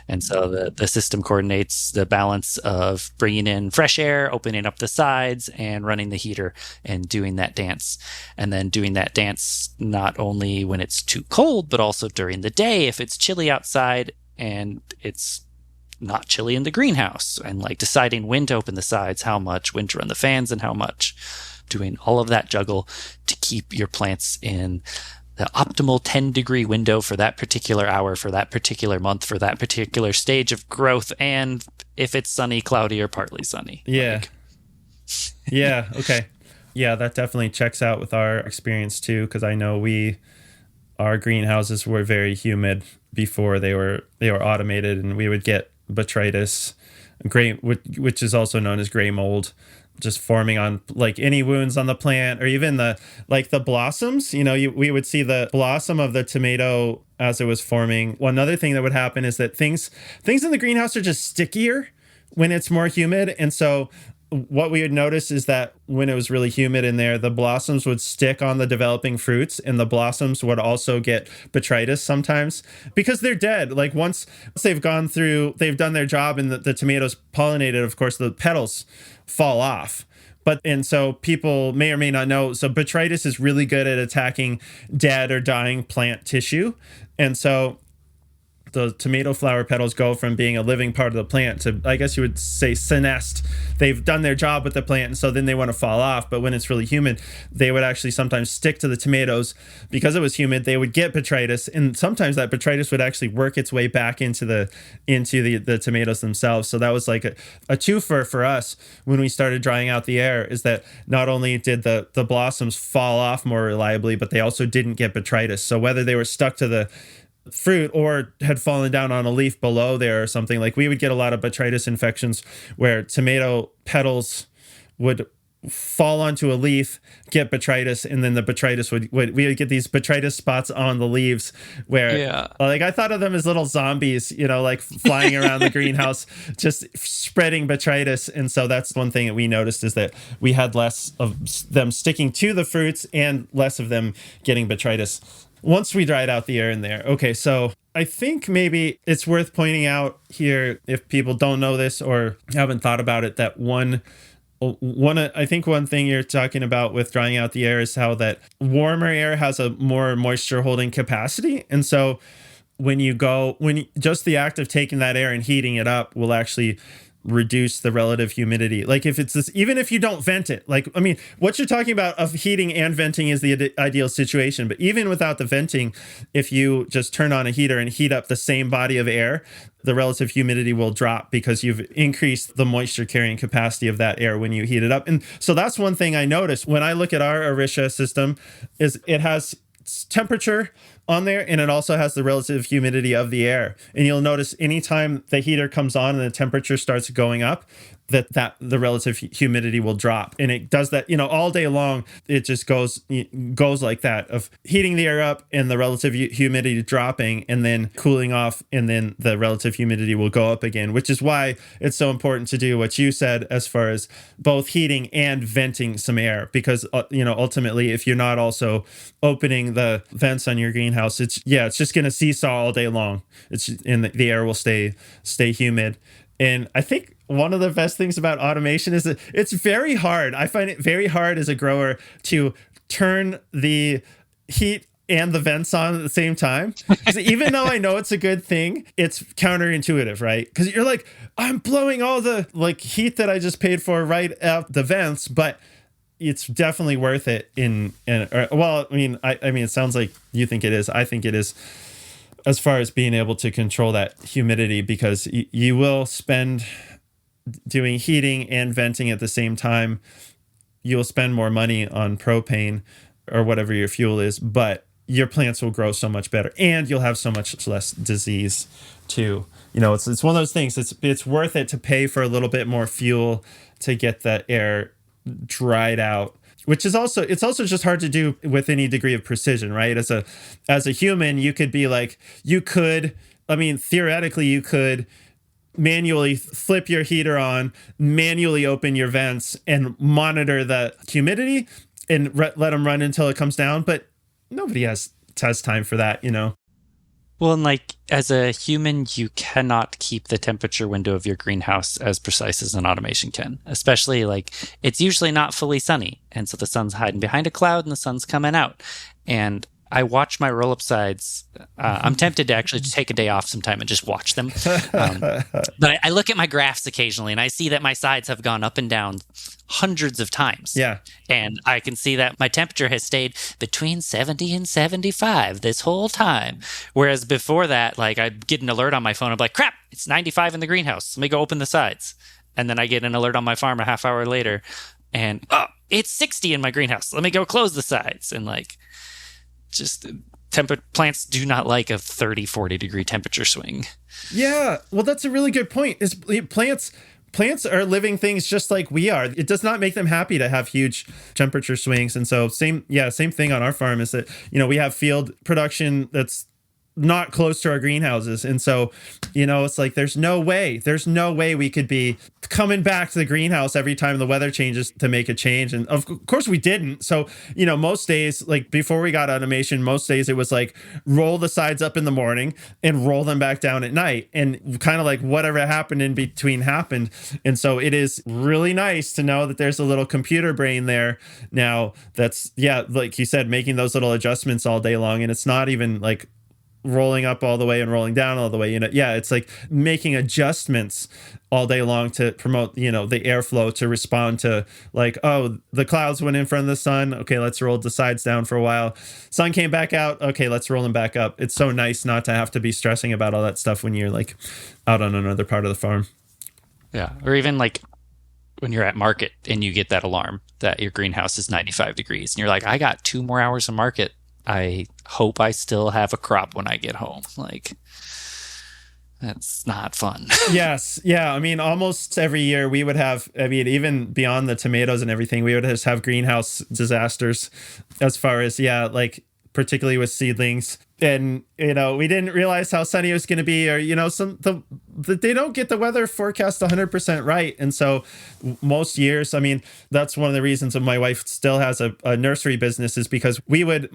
[SPEAKER 2] And so the system coordinates the balance of bringing in fresh air, opening up the sides, and running the heater and doing that dance. And then doing that dance not only when it's too cold, but also during the day if it's chilly outside and it's not chilly in the greenhouse, and like deciding when to open the sides, how much, when to run the fans, and how much. Doing all of that juggle to keep your plants in the optimal 10-degree window for that particular hour, for that particular month, for that particular stage of growth, and if it's sunny, cloudy, or partly sunny.
[SPEAKER 1] Yeah. Yeah. Okay. Yeah, that definitely checks out with our experience too, because I know our greenhouses were very humid before they were automated, and we would get botrytis, which is also known as gray mold, just forming on like any wounds on the plant, or even the blossoms. We would see the blossom of the tomato as it was forming. One other thing that would happen is that things in the greenhouse are just stickier when it's more humid. And so what we would notice is that when it was really humid in there, the blossoms would stick on the developing fruits, and the blossoms would also get botrytis sometimes because they're dead. Like once they've done their job and the tomatoes pollinated, of course, the petals fall off. And so people may or may not know, so botrytis is really good at attacking dead or dying plant tissue. And so the tomato flower petals go from being a living part of the plant to, I guess you would say, senesced. They've done their job with the plant, and so then they want to fall off. But when it's really humid, they would actually sometimes stick to the tomatoes. Because it was humid, they would get botrytis, and sometimes that botrytis would actually work its way back into the tomatoes themselves. So that was like a twofer for us when we started drying out the air, is that not only did the blossoms fall off more reliably, but they also didn't get botrytis. So whether they were stuck to the fruit or had fallen down on a leaf below there or something, like we would get a lot of botrytis infections where tomato petals would fall onto a leaf, get botrytis, and then the botrytis we would get these botrytis spots on the leaves where like I thought of them as little zombies, like flying around the greenhouse, just spreading botrytis. And so that's one thing that we noticed, is that we had less of them sticking to the fruits and less of them getting botrytis once we dried out the air in there. Okay, so I think maybe it's worth pointing out here, if people don't know this or haven't thought about it, that one thing you're talking about with drying out the air is how that warmer air has a more moisture holding capacity. And so just the act of taking that air and heating it up will actually reduce the relative humidity. Like if it's this, even if you don't vent it, like, I mean, what you're talking about of heating and venting is the ideal situation. But even without the venting, if you just turn on a heater and heat up the same body of air, the relative humidity will drop because you've increased the moisture carrying capacity of that air when you heat it up. And so that's one thing I noticed when I look at our Orisha system, is it has temperature on there, and it also has the relative humidity of the air. And you'll notice anytime the heater comes on and the temperature starts going up, that the relative humidity will drop. And it does that, all day long. It just goes like that, of heating the air up and the relative humidity dropping, and then cooling off, and then the relative humidity will go up again, which is why it's so important to do what you said as far as both heating and venting some air. Because, ultimately, if you're not also opening the vents on your greenhouse, it's just going to seesaw all day long. And the air will stay humid. And I think one of the best things about automation is that it's very hard. I find it very hard as a grower to turn the heat and the vents on at the same time. Because even though I know it's a good thing, it's counterintuitive, right? Because you're like, I'm blowing all the heat that I just paid for right out the vents, but it's definitely worth it well, I mean, it sounds like you think it is. I think it is, as far as being able to control that humidity, because you will spend doing heating and venting at the same time. You'll spend more money on propane or whatever your fuel is, but your plants will grow so much better, and you'll have so much less disease too. It's one of those things. It's worth it to pay for a little bit more fuel to get the air dried out, which is also, it's also just hard to do with any degree of precision, right? As a human, you could be like, theoretically you could manually flip your heater on, manually open your vents, and monitor the humidity and let them run until it comes down. But nobody has time for that,
[SPEAKER 2] Well, and like as a human, you cannot keep the temperature window of your greenhouse as precise as an automation can, especially like it's usually not fully sunny. And so the sun's hiding behind a cloud and the sun's coming out. And I watch my roll-up sides. I'm tempted to actually take a day off sometime and just watch them. But I look at my graphs occasionally and I see that my sides have gone up and down hundreds of times.
[SPEAKER 1] Yeah.
[SPEAKER 2] And I can see that my temperature has stayed between 70 and 75 this whole time. Whereas before that, like I'd get an alert on my phone. I'm like, crap, it's 95 in the greenhouse. Let me go open the sides. And then I get an alert on my farm a half hour later and, it's 60 in my greenhouse. Let me go close the sides. And like, just plants do not like a 30, 40 degree temperature swing.
[SPEAKER 1] Yeah. Well, that's a really good point. Is plants are living things just like we are. It does not make them happy to have huge temperature swings. And so same thing on our farm is that, we have field production that's not close to our greenhouses. And so, it's like, there's no way we could be coming back to the greenhouse every time the weather changes to make a change. And of course we didn't. So, most days, like before we got automation, most days it was like roll the sides up in the morning and roll them back down at night. And kind of like whatever happened in between happened. And so it is really nice to know that there's a little computer brain there now that's, like you said, making those little adjustments all day long. And it's not even like rolling up all the way and rolling down all the way. It's like making adjustments all day long to promote, the airflow to respond to like, oh, the clouds went in front of the sun. Okay, let's roll the sides down for a while. Sun came back out. Okay, let's roll them back up. It's so nice not to have to be stressing about all that stuff when you're like out on another part of the farm.
[SPEAKER 2] Yeah. Or even like when you're at market and you get that alarm that your greenhouse is 95 degrees and you're like, I got 2 more hours of market. I hope I still have a crop when I get home. Like, that's not fun.
[SPEAKER 1] Yes. Yeah. Almost every year we would have, even beyond the tomatoes and everything, we would just have greenhouse disasters as far as, like particularly with seedlings. And, we didn't realize how sunny it was going to be, or, they don't get the weather forecast 100% right. And so most years, that's one of the reasons that my wife still has a nursery business, is because we would,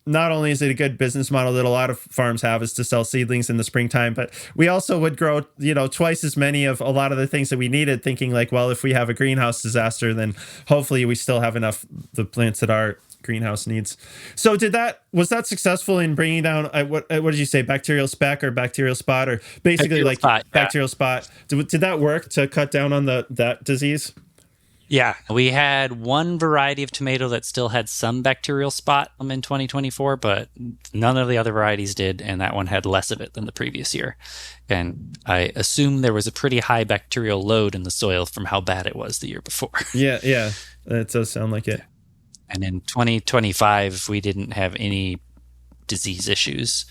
[SPEAKER 1] not only is it a good business model that a lot of farms have, is to sell seedlings in the springtime, but we also would grow, twice as many of a lot of the things that we needed, thinking like, well, if we have a greenhouse disaster, then hopefully we still have enough the plants that our greenhouse needs. So was that successful in bringing down what did you say, bacterial speck or bacterial spot, or basically bacterial spot, bacterial spot? Did that work to cut down on that disease?
[SPEAKER 2] Yeah, we had one variety of tomato that still had some bacterial spot in 2024, but none of the other varieties did, and that one had less of it than the previous year. And I assume there was a pretty high bacterial load in the soil from how bad it was the year before.
[SPEAKER 1] Yeah, that does sound like it.
[SPEAKER 2] And in 2025, we didn't have any disease issues.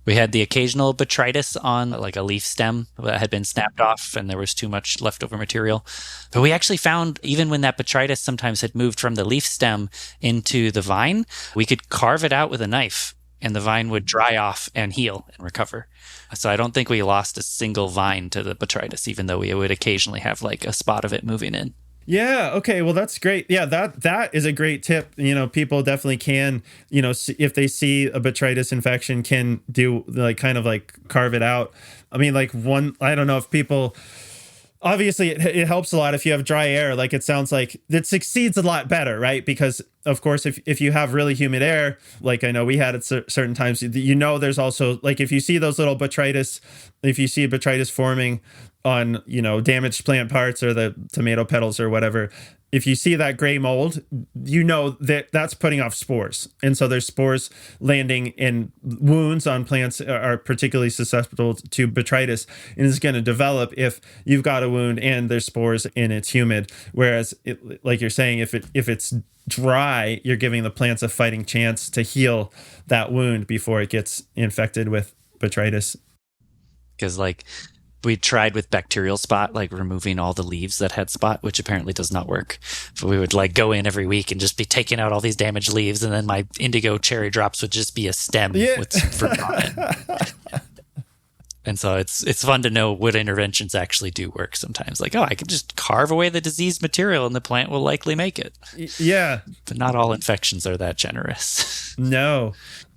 [SPEAKER 2] We had the occasional botrytis on like a leaf stem that had been snapped off and there was too much leftover material. But we actually found, even when that botrytis sometimes had moved from the leaf stem into the vine, we could carve it out with a knife and the vine would dry off and heal and recover. So I don't think we lost a single vine to the botrytis, even though we would occasionally have like a spot of it moving in.
[SPEAKER 1] Yeah. Okay. Well, that's great. Yeah. That is a great tip. People definitely can, if they see a botrytis infection, can do like kind of like carve it out. I don't know if people, obviously it helps a lot if you have dry air. Like it sounds like it succeeds a lot better, right? Because of course, if you have really humid air, like I know we had at certain times, there's also like, if you see those little botrytis, if you see a botrytis forming on, damaged plant parts or the tomato petals or whatever, if you see that gray mold, you know that that's putting off spores. And so there's spores landing in wounds on plants are particularly susceptible to botrytis, and is going to develop if you've got a wound and there's spores and it's humid. Whereas, like you're saying, if it's dry, you're giving the plants a fighting chance to heal that wound before it gets infected with botrytis.
[SPEAKER 2] Because like we tried with bacterial spot, like removing all the leaves that had spot, which apparently does not work. But we would like go in every week and just be taking out all these damaged leaves, and then my indigo cherry drops would just be a stem with fruit on it. And so it's fun to know what interventions actually do work sometimes. Like, oh, I can just carve away the diseased material and the plant will likely make it.
[SPEAKER 1] Yeah.
[SPEAKER 2] But not all infections are that generous.
[SPEAKER 1] No.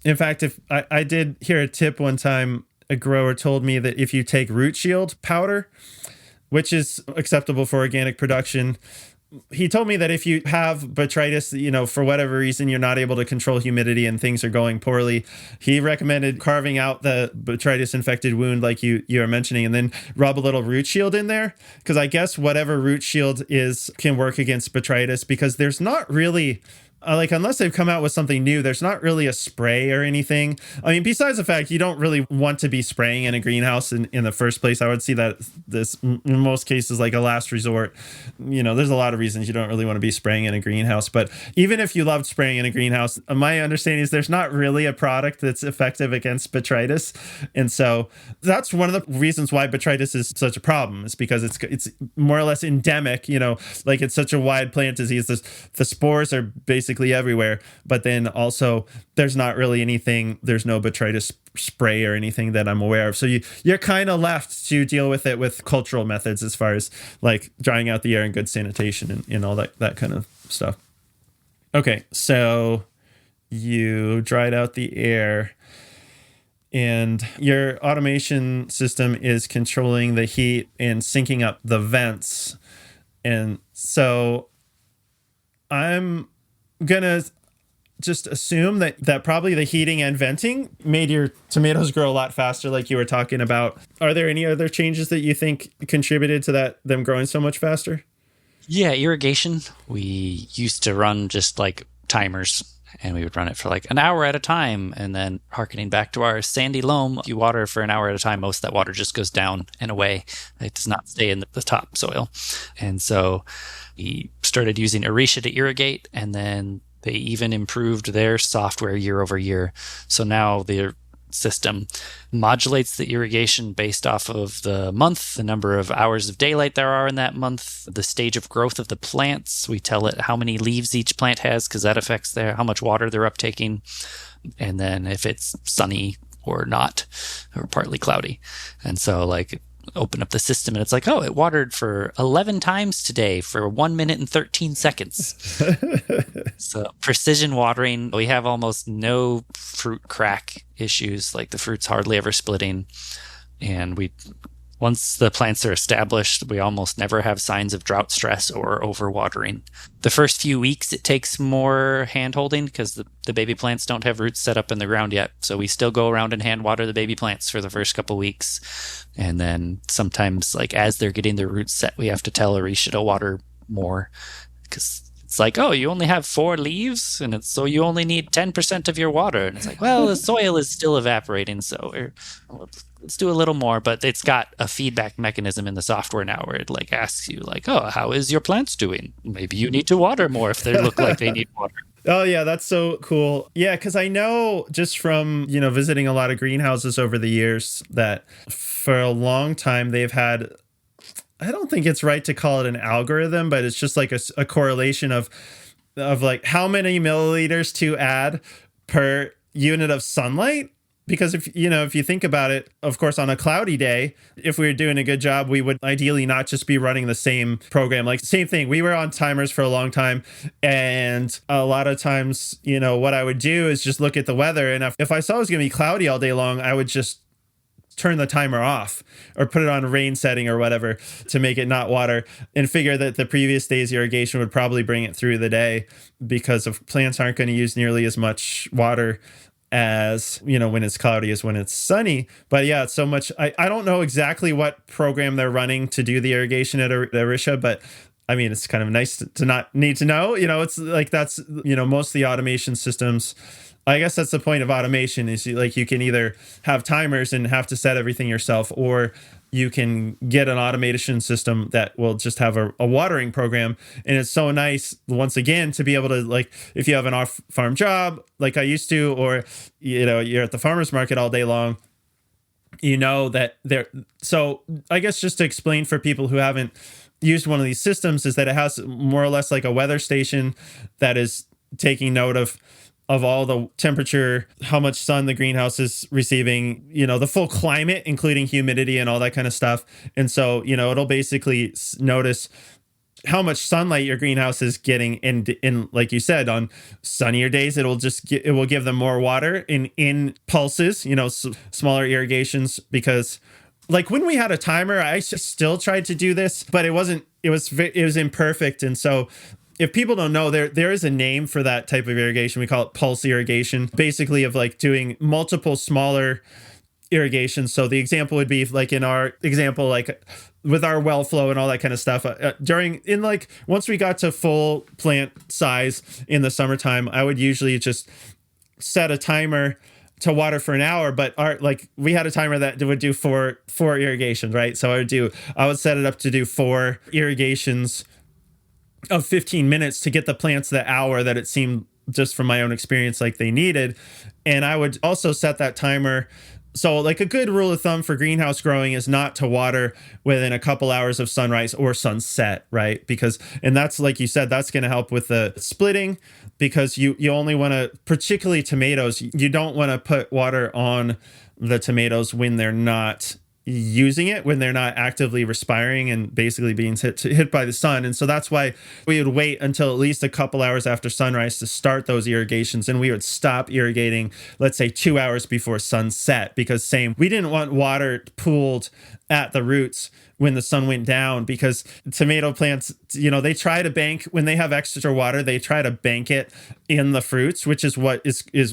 [SPEAKER 1] In fact, if I did hear a tip one time, a grower told me that if you take root shield powder, which is acceptable for organic production, he told me that if you have botrytis, for whatever reason, you're not able to control humidity and things are going poorly, he recommended carving out the botrytis infected wound like you were mentioning, and then rub a little root shield in there. Because I guess whatever root shield is can work against botrytis, because there's not really... unless they've come out with something new, there's not really a spray or anything. I mean, besides the fact you don't really want to be spraying in a greenhouse in the first place. I would see that this, in most cases, like a last resort. There's a lot of reasons you don't really want to be spraying in a greenhouse. But even if you loved spraying in a greenhouse, my understanding is there's not really a product that's effective against botrytis. And so that's one of the reasons why botrytis is such a problem, is because it's more or less endemic, like it's such a wide plant disease. The spores are basically everywhere, but then also there's not really anything, there's no botrytis spray or anything that I'm aware of. So you're kind of left to deal with it with cultural methods, as far as like drying out the air and good sanitation and all that kind of stuff. Okay, so you dried out the air and your automation system is controlling the heat and syncing up the vents. And so I'm gonna just assume that probably the heating and venting made your tomatoes grow a lot faster, like you were talking about. Are there any other changes that you think contributed to them growing so much faster?
[SPEAKER 2] Yeah, irrigation. We used to run just like timers, and we would run it for like an hour at a time. And then harkening back to our sandy loam, if you water for an hour at a time, most of that water just goes down and away. It does not stay in the top soil. And so we started using Orisha to irrigate, and then they even improved their software year over year. So now their system modulates the irrigation based off of the month, the number of hours of daylight there are in that month, the stage of growth of the plants. We tell it how many leaves each plant has, because that affects how much water they're uptaking. And then if it's sunny or not, or partly cloudy. And so like open up the system and it's like, oh, it watered for 11 times today for 1 minute and 13 seconds. So precision watering. We have almost no fruit crack issues, like the fruit's hardly ever splitting. And once the plants are established, we almost never have signs of drought stress or overwatering. The first few weeks, it takes more hand-holding because the baby plants don't have roots set up in the ground yet. So we still go around and hand water the baby plants for the first couple weeks. And then sometimes, like as they're getting their roots set, we have to tell Orisha to water more, because it's like, oh, you only have 4 leaves, and so you only need 10% of your water. And it's like, well, the soil is still evaporating, so let's do a little more. But it's got a feedback mechanism in the software now where it like asks you like, oh, how is your plants doing? Maybe you need to water more if they look like they need water.
[SPEAKER 1] Oh, yeah, that's so cool. Yeah, because I know just from, visiting a lot of greenhouses over the years that for a long time they've had, I don't think it's right to call it an algorithm, but it's just like a correlation of like how many milliliters to add per unit of sunlight. Because if you think about it, of course, on a cloudy day, if we were doing a good job, we would ideally not just be running the same program. Like same thing. We were on timers for a long time. And a lot of times, what I would do is just look at the weather. And if I saw it was going to be cloudy all day long, I would just turn the timer off or put it on rain setting or whatever to make it not water, and figure that the previous day's irrigation would probably bring it through the day, because if plants aren't going to use nearly as much water as when it's cloudy as when it's sunny. But yeah, it's so much. I don't know exactly what program they're running to do the irrigation at Orisha, but I mean, it's kind of nice to not need to know, it's like that's, most of the automation systems. I guess that's the point of automation is like you can either have timers and have to set everything yourself, or you can get an automation system that will just have a watering program. And it's so nice, once again, to be able to, like, if you have an off-farm job like I used to, or, you're at the farmer's market all day long, that there. So I guess just to explain for people who haven't used one of these systems is that it has more or less like a weather station that is taking note of all the temperature, how much sun the greenhouse is receiving, the full climate, including humidity and all that kind of stuff. And so, it'll basically notice how much sunlight your greenhouse is getting in, like you said, on sunnier days, it will give them more water in pulses, smaller irrigations, because like when we had a timer, I still tried to do this, but it was imperfect. And so if people don't know, there is a name for that type of irrigation. We call it pulse irrigation, basically of like doing multiple smaller irrigation. So the example would be like in our example, like with our well flow and all that kind of stuff, once we got to full plant size in the summertime, I would usually just set a timer to water for an hour, but we had a timer that would do four irrigations, right? So I would set it up to do 4 irrigations of 15 minutes to get the plants the hour that it seemed, just from my own experience, like they needed. And I would also set that timer. So like a good rule of thumb for greenhouse growing is not to water within a couple hours of sunrise or sunset, right? And that's, like you said, that's going to help with the splitting, because you only want to, particularly tomatoes, you don't want to put water on the tomatoes when they're not using it, when they're not actively respiring and basically being hit by the sun. And so that's why we would wait until at least a couple hours after sunrise to start those irrigations, and we would stop irrigating, let's say 2 hours before sunset, because we didn't want water pooled at the roots when the sun went down, because tomato plants, they try to bank, when they have extra water, they try to bank it in the fruits, which is what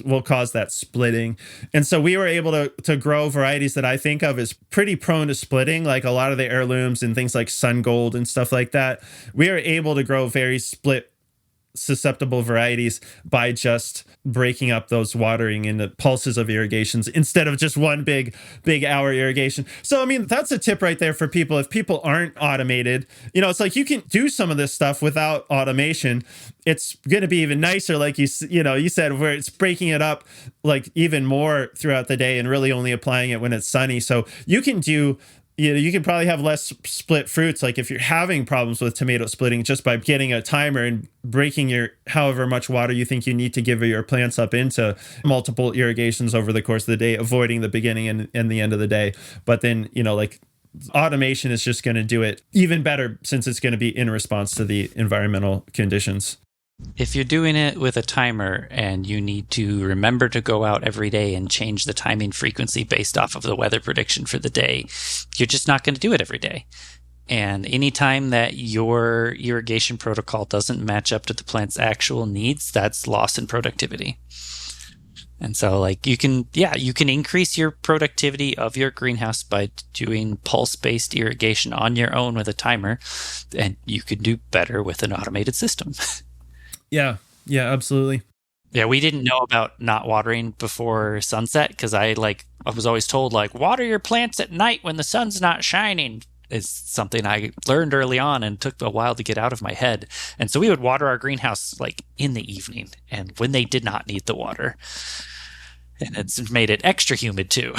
[SPEAKER 1] will cause that splitting. And so we were able to grow varieties that I think of as pretty prone to splitting, like a lot of the heirlooms and things like Sun Gold and stuff like that. We are able to grow very split susceptible varieties by just breaking up those watering into pulses of irrigations instead of just one big hour irrigation. So, I mean, that's a tip right there for people. If people aren't automated, it's like you can do some of this stuff without automation. It's going to be even nicer, like you said, where it's breaking it up like even more throughout the day and really only applying it when it's sunny. So you can do you can probably have less split fruits. Like if you're having problems with tomato splitting, just by getting a timer and breaking your however much water you think you need to give your plants up into multiple irrigations over the course of the day, avoiding the beginning and the end of the day. But then, like automation is just going to do it even better, since it's going to be in response to the environmental conditions.
[SPEAKER 2] If you're doing it with a timer and you need to remember to go out every day and change the timing frequency based off of the weather prediction for the day, you're just not going to do it every day. And anytime that your irrigation protocol doesn't match up to the plant's actual needs, that's loss in productivity. And so like you can increase your productivity of your greenhouse by doing pulse-based irrigation on your own with a timer, and you can do better with an automated system.
[SPEAKER 1] Yeah, absolutely.
[SPEAKER 2] Yeah, we didn't know about not watering before sunset, because I was always told, like, water your plants at night when the sun's not shining. Is something I learned early on and took a while to get out of my head. And so we would water our greenhouse like in the evening and when they did not need the water. And it's made it extra humid too.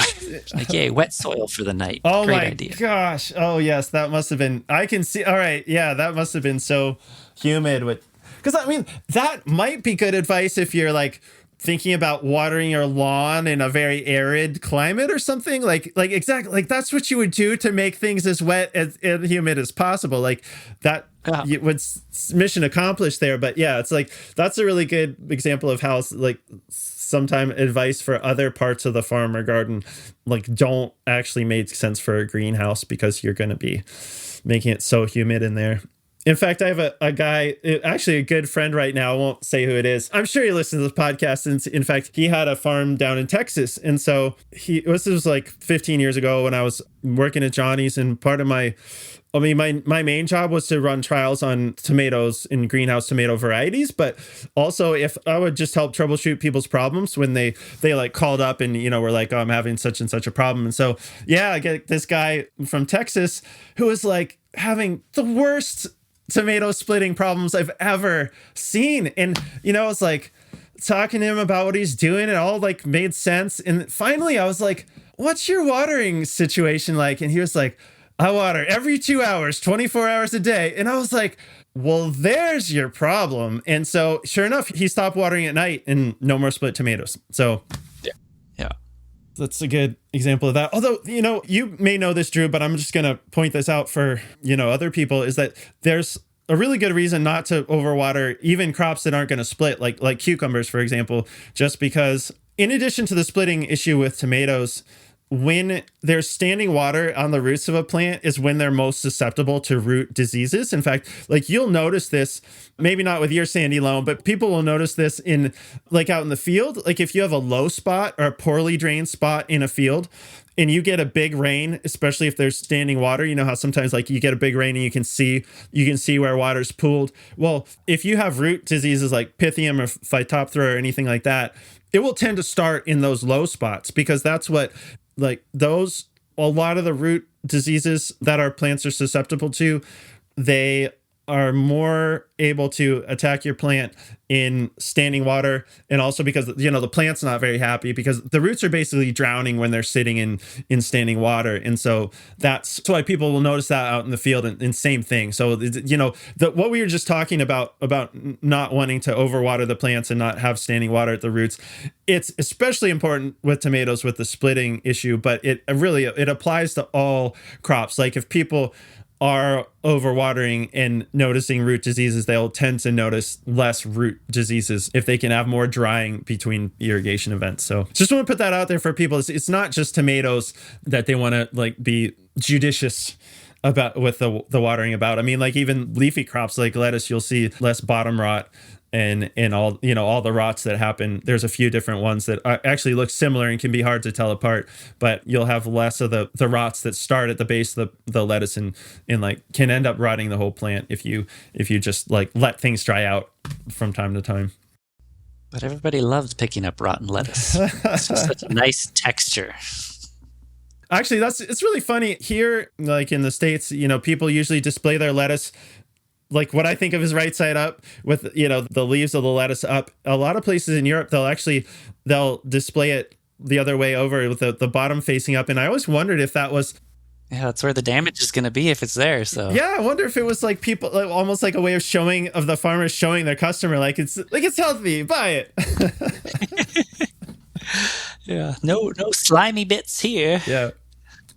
[SPEAKER 2] Like, yay, wet soil for the night.
[SPEAKER 1] Oh,
[SPEAKER 2] great
[SPEAKER 1] my
[SPEAKER 2] idea.
[SPEAKER 1] Gosh. Oh, yes, that must have been, I can see. All right. Yeah, that must have been so humid because I mean, that might be good advice if you're like thinking about watering your lawn in a very arid climate or something, like exactly, like that's what you would do to make things as wet and humid as possible, like that. You would mission accomplished there. But yeah, it's like that's a really good example of how like sometime advice for other parts of the farm or garden like don't actually make sense for a greenhouse because you're going to be making it so humid in there. In fact, I have a guy, actually a good friend right now. I won't say who it is. I'm sure he listens to this podcast. And in fact, he had a farm down in Texas. And so this was like 15 years ago when I was working at Johnny's, and part of my I mean, my main job was to run trials on tomatoes in greenhouse tomato varieties, but also if I would just help troubleshoot people's problems when they like called up and, were like, oh, I'm having such and such a problem. And so, yeah, I get this guy from Texas who was like having the worst tomato splitting problems I've ever seen. And, I was like talking to him about what he's doing. It all like made sense. And finally I was like, what's your watering situation like? And he was like, I water every 2 hours, 24 hours a day. And I was like, well, there's your problem. And so sure enough, he stopped watering at night and no more split tomatoes. So
[SPEAKER 2] yeah,
[SPEAKER 1] that's a good example of that. Although, you may know this, Drew, but I'm just going to point this out for, other people, is that there's a really good reason not to overwater even crops that aren't going to split, like cucumbers, for example, just because in addition to the splitting issue with tomatoes, when there's standing water on the roots of a plant is when they're most susceptible to root diseases. In fact, like you'll notice this, maybe not with your sandy loam, but people will notice this in like out in the field. Like if you have a low spot or a poorly drained spot in a field and you get a big rain, especially if there's standing water, how sometimes like you get a big rain and you can see where water's pooled. Well, if you have root diseases like Pythium or Phytophthora or anything like that, it will tend to start in those low spots because that's what a lot of the root diseases that our plants are susceptible to, they are more able to attack your plant in standing water. And also because, the plant's not very happy because the roots are basically drowning when they're sitting in standing water. And so that's why people will notice that out in the field and same thing. So, what we were just talking about not wanting to overwater the plants and not have standing water at the roots, it's especially important with tomatoes with the splitting issue, but it applies to all crops. Like if people are overwatering and noticing root diseases, they'll tend to notice less root diseases if they can have more drying between irrigation events. So just want to put that out there for people. It's not just tomatoes that they want to like be judicious about with the watering about. I mean, like even leafy crops like lettuce, you'll see less bottom rot and all, all the rots that happen. There's a few different ones that actually look similar and can be hard to tell apart, but you'll have less of the rots that start at the base of the lettuce and like can end up rotting the whole plant if you just like let things dry out from time to time.
[SPEAKER 2] But everybody loves picking up rotten lettuce. It's just such a nice texture.
[SPEAKER 1] Actually, it's really funny here, like in the States, people usually display their lettuce like what I think of as right side up with, the leaves of the lettuce up. A lot of places in Europe, they'll display it the other way over with the bottom facing up. And I always wondered if that was...
[SPEAKER 2] Yeah, that's where the damage is going to be if it's there. So
[SPEAKER 1] yeah, I wonder if it was like people, like, almost like a way of the farmers showing their customer, like it's healthy, buy it.
[SPEAKER 2] Yeah, no slimy bits here.
[SPEAKER 1] Yeah.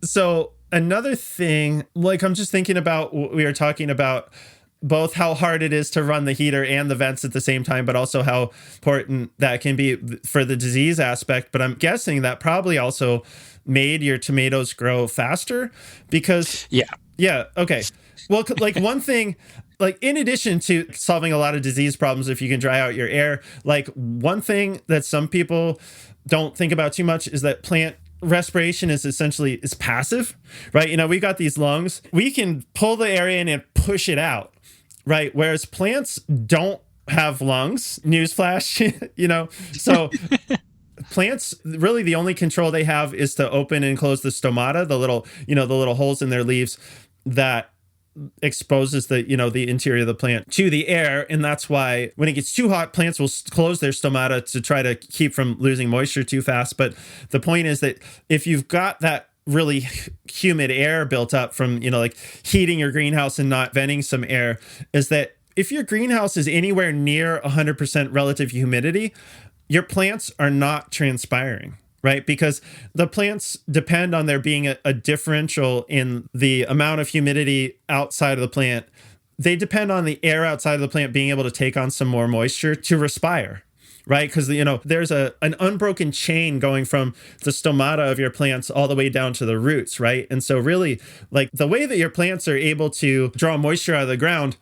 [SPEAKER 1] So another thing, like I'm just thinking about what we were talking about, both how hard it is to run the heater and the vents at the same time, but also how important that can be for the disease aspect. But I'm guessing that probably also made your tomatoes grow faster because... Yeah. Okay. Well, like one thing, like in addition to solving a lot of disease problems, if you can dry out your air, like one thing that some people don't think about too much is that plant respiration is passive, right? We got these lungs. We can pull the air in and push it out. Right. Whereas plants don't have lungs. Newsflash, so plants, really the only control they have is to open and close the stomata, the little holes in their leaves that exposes the interior of the plant to the air. And that's why when it gets too hot, plants will close their stomata to try to keep from losing moisture too fast. But the point is that if you've got that really humid air built up from, like heating your greenhouse and not venting some air, is that if your greenhouse is anywhere near 100% relative humidity, your plants are not transpiring, right? Because the plants depend on there being a differential in the amount of humidity outside of the plant. They depend on the air outside of the plant being able to take on some more moisture to respire. Right? Because, there's an unbroken chain going from the stomata of your plants all the way down to the roots, right? And so really, like the way that your plants are able to draw moisture out of the ground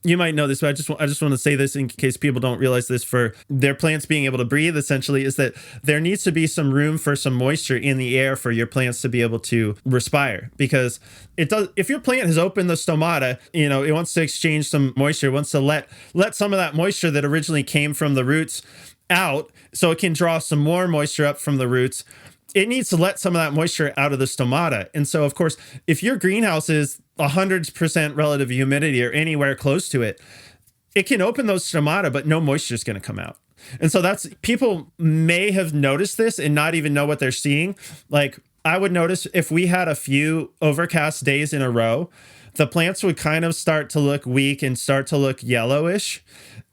[SPEAKER 1] you might know this, but I just want to say this in case people don't realize this, for their plants being able to breathe, essentially, is that there needs to be some room for some moisture in the air for your plants to be able to respire. Because it does, if your plant has opened the stomata, it wants to exchange some moisture, it wants to let some of that moisture that originally came from the roots out so it can draw some more moisture up from the roots. It needs to let some of that moisture out of the stomata. And so, of course, if your greenhouse is 100% relative humidity or anywhere close to it, it can open those stomata, but no moisture is going to come out. And so people may have noticed this and not even know what they're seeing. Like, I would notice if we had a few overcast days in a row, the plants would kind of start to look weak and start to look yellowish.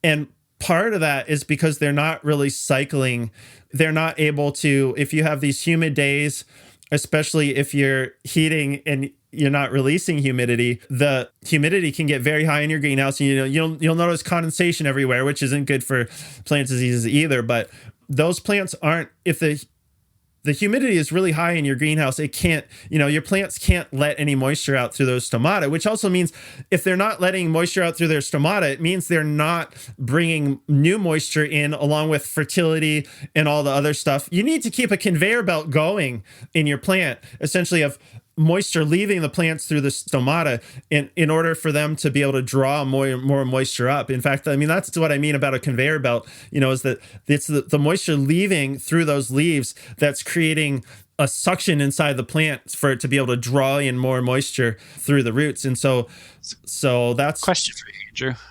[SPEAKER 1] And part of that is because they're not really cycling. They're not able to, if you have these humid days, especially if you're heating and you're not releasing humidity, the humidity can get very high in your greenhouse. And, you'll notice condensation everywhere, which isn't good for plant diseases either. But those plants aren't, if the humidity is really high in your greenhouse, it can't, your plants can't let any moisture out through those stomata, which also means if they're not letting moisture out through their stomata, it means they're not bringing new moisture in along with fertility and all the other stuff. You need to keep a conveyor belt going in your plant, essentially, of moisture leaving the plants through the stomata in order for them to be able to draw more moisture up. In fact, that's what I mean about a conveyor belt, is that it's the moisture leaving through those leaves that's creating a suction inside the plant for it to be able to draw in more moisture through the roots. And so that's
[SPEAKER 2] question for you, Andrew.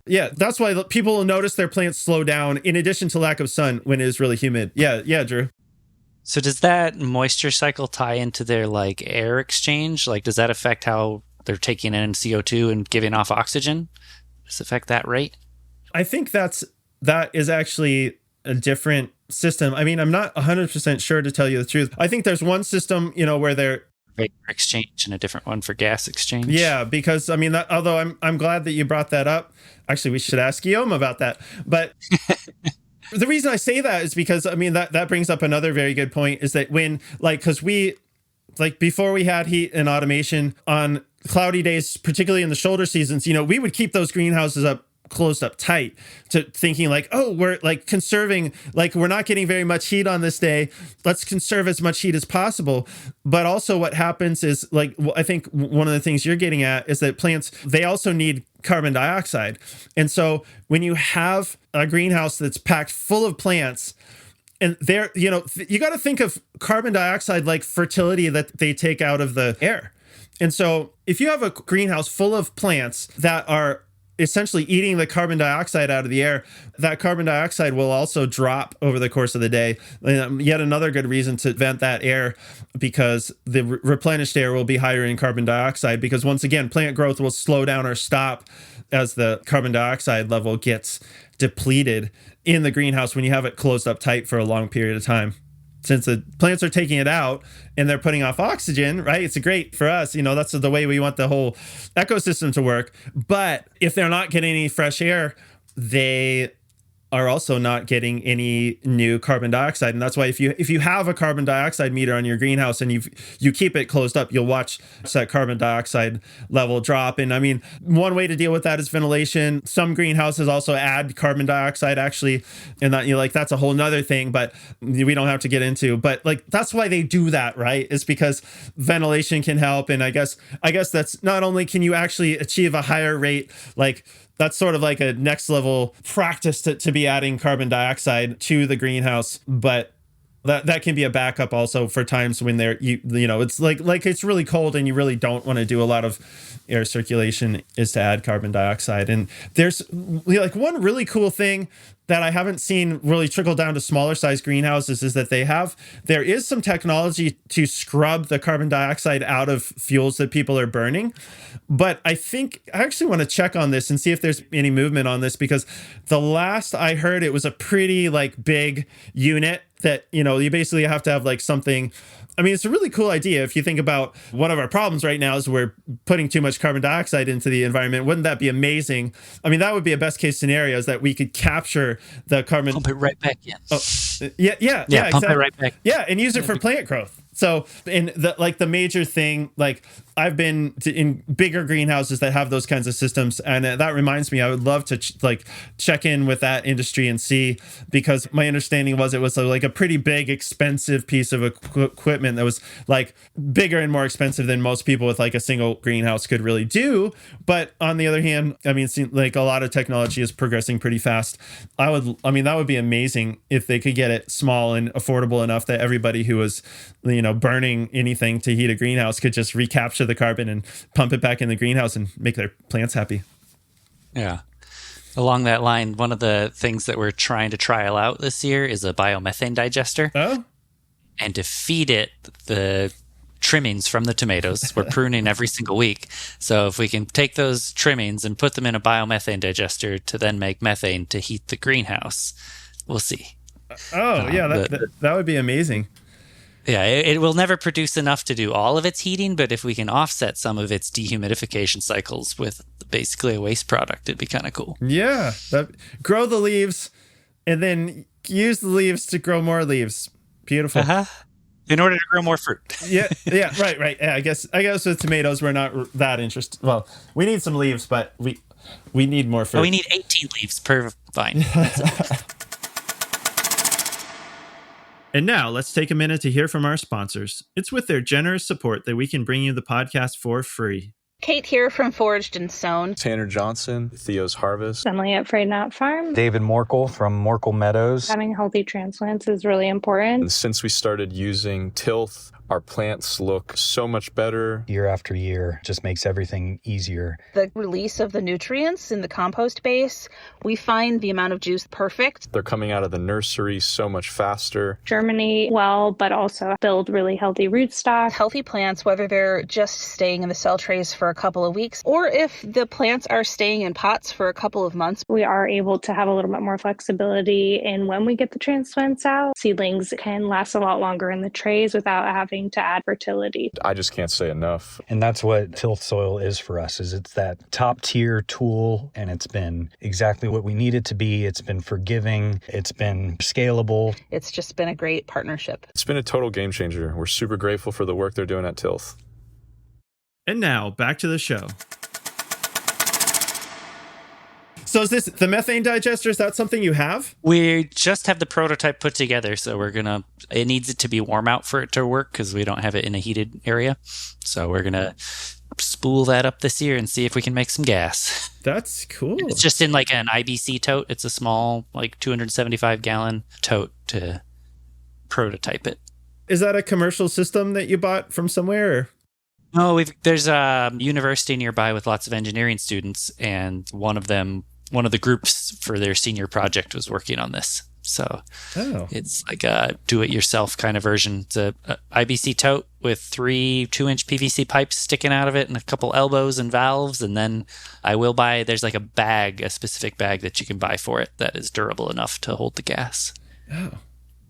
[SPEAKER 1] Yeah, that's why people will notice their plants slow down in addition to lack of sun when it is really humid. Yeah, Drew.
[SPEAKER 2] So does that moisture cycle tie into their air exchange? Does that affect how they're taking in CO2 and giving off oxygen? Does it affect that rate?
[SPEAKER 1] I think that is actually a different system. I'm not 100% sure, to tell you the truth. I think there's one system, where they're
[SPEAKER 2] vapor exchange and a different one for gas exchange.
[SPEAKER 1] Yeah, because although I'm glad that you brought that up. Actually, we should ask Guillaume about that. But the reason I say that is because, that brings up another very good point, is that when, because we, before we had heat and automation on cloudy days, particularly in the shoulder seasons, we would keep those greenhouses closed up tight, to thinking we're conserving, we're not getting very much heat on this day. Let's conserve as much heat as possible. But also what happens is, I think one of the things you're getting at is that plants, they also need carbon dioxide. And so when you have a greenhouse that's packed full of plants, and they're, you got to think of carbon dioxide like fertility that they take out of the air. And so if you have a greenhouse full of plants that are essentially eating the carbon dioxide out of the air, that carbon dioxide will also drop over the course of the day. Yet another good reason to vent that air, because the replenished air will be higher in carbon dioxide, because once again, plant growth will slow down or stop as the carbon dioxide level gets depleted in the greenhouse when you have it closed up tight for a long period of time. Since the plants are taking it out and they're putting off oxygen, right? It's great for us. That's the way we want the whole ecosystem to work. But if they're not getting any fresh air, they are also not getting any new carbon dioxide. And that's why if you have a carbon dioxide meter on your greenhouse and you keep it closed up, you'll watch that carbon dioxide level drop. And one way to deal with that is ventilation. Some greenhouses also add carbon dioxide, actually, and that that's a whole nother thing, but we don't have to get into. But that's why they do that, right? It's because ventilation can help. And I guess that's not only can you actually achieve a higher rate, that's sort of like a next level practice to be adding carbon dioxide to the greenhouse, but that can be a backup also for times when it's it's really cold and you really don't want to do a lot of air circulation, is to add carbon dioxide. And there's one really cool thing that I haven't seen really trickle down to smaller size greenhouses is that there is some technology to scrub the carbon dioxide out of fuels that people are burning. But I actually want to check on this and see if there's any movement on this, because the last I heard, it was a pretty big unit that, you basically have to have something. It's a really cool idea. If you think about one of our problems right now is we're putting too much carbon dioxide into the environment. Wouldn't that be amazing? That would be a best case scenario, is that we could capture the carbon.
[SPEAKER 2] Pump it right back in.
[SPEAKER 1] Oh, yeah,
[SPEAKER 2] pump
[SPEAKER 1] exactly.
[SPEAKER 2] it right back.
[SPEAKER 1] Yeah, and use it for plant growth. So, and the major thing, I've been in bigger greenhouses that have those kinds of systems, and that reminds me, I would love to check in with that industry and see, because my understanding was it was like a pretty big, expensive piece of equipment that was like bigger and more expensive than most people with like a single greenhouse could really do. But on the other hand, I mean, it seems like a lot of technology is progressing pretty fast. That would be amazing if they could get it small and affordable enough that everybody who was, burning anything to heat a greenhouse could just recapture the carbon and pump it back in the greenhouse and make their plants happy.
[SPEAKER 2] Yeah. Along that line, one of the things that we're trying to trial out this year is a biomethane digester.
[SPEAKER 1] Oh?
[SPEAKER 2] And to feed it the trimmings from the tomatoes, we're pruning every single week. So if we can take those trimmings and put them in a biomethane digester to then make methane to heat the greenhouse, we'll see.
[SPEAKER 1] Oh, yeah, that would be amazing.
[SPEAKER 2] Yeah, it will never produce enough to do all of its heating, but if we can offset some of its dehumidification cycles with basically a waste product, it'd be kind of cool.
[SPEAKER 1] Yeah, grow the leaves and then use the leaves to grow more leaves. Beautiful.
[SPEAKER 2] Uh-huh. In order to grow more fruit.
[SPEAKER 1] yeah, right. Yeah, I guess with tomatoes, we're not that interested. Well, we need some leaves, but we need more fruit.
[SPEAKER 2] Oh, we need 18 leaves per vine.
[SPEAKER 1] And now let's take a minute to hear from our sponsors. It's with their generous support that we can bring you the podcast for free.
[SPEAKER 4] Kate here from Foraged and Sown.
[SPEAKER 5] Tanner Johnson, Theo's Harvest.
[SPEAKER 6] Emily at Frayed Knot Farm.
[SPEAKER 7] David Morkel from Morkel Meadows.
[SPEAKER 6] Having healthy transplants is really important.
[SPEAKER 5] And since we started using tilth, our plants look so much better.
[SPEAKER 7] Year after year, just makes everything easier.
[SPEAKER 4] The release of the nutrients in the compost base, we find the amount of juice perfect.
[SPEAKER 5] They're coming out of the nursery so much faster.
[SPEAKER 6] Germinate well, but also build really healthy rootstock.
[SPEAKER 4] Healthy plants, whether they're just staying in the cell trays for a couple of weeks, or if the plants are staying in pots for a couple of months.
[SPEAKER 6] We are able to have a little bit more flexibility in when we get the transplants out. Seedlings can last a lot longer in the trays without having to add fertility.
[SPEAKER 5] I just can't say enough.
[SPEAKER 7] And that's what tilth soil is for us, is it's that top tier tool, and it's been exactly what we need it to be. It's been forgiving. It's been scalable.
[SPEAKER 4] It's just been a great partnership.
[SPEAKER 5] It's been a total game changer. We're super grateful for the work they're doing at Tilth.
[SPEAKER 1] And now back to the show. So is this the methane digester? Is that something you have?
[SPEAKER 2] We just have the prototype put together, so it needs it to be warm out for it to work because we don't have it in a heated area. So we're going to spool that up this year and see if we can make some gas.
[SPEAKER 1] That's cool.
[SPEAKER 2] It's just in like an IBC tote. It's a small, like 275 gallon tote to prototype it.
[SPEAKER 1] Is that a commercial system that you bought from somewhere? Or?
[SPEAKER 2] No, there's a university nearby with lots of engineering students, and one of the groups for their senior project was working on this. So It's like a do-it-yourself kind of version. It's a IBC tote with 3 2-inch PVC pipes sticking out of it and a couple elbows and valves. And then there's like a specific bag that you can buy for it that is durable enough to hold the gas.
[SPEAKER 1] Oh,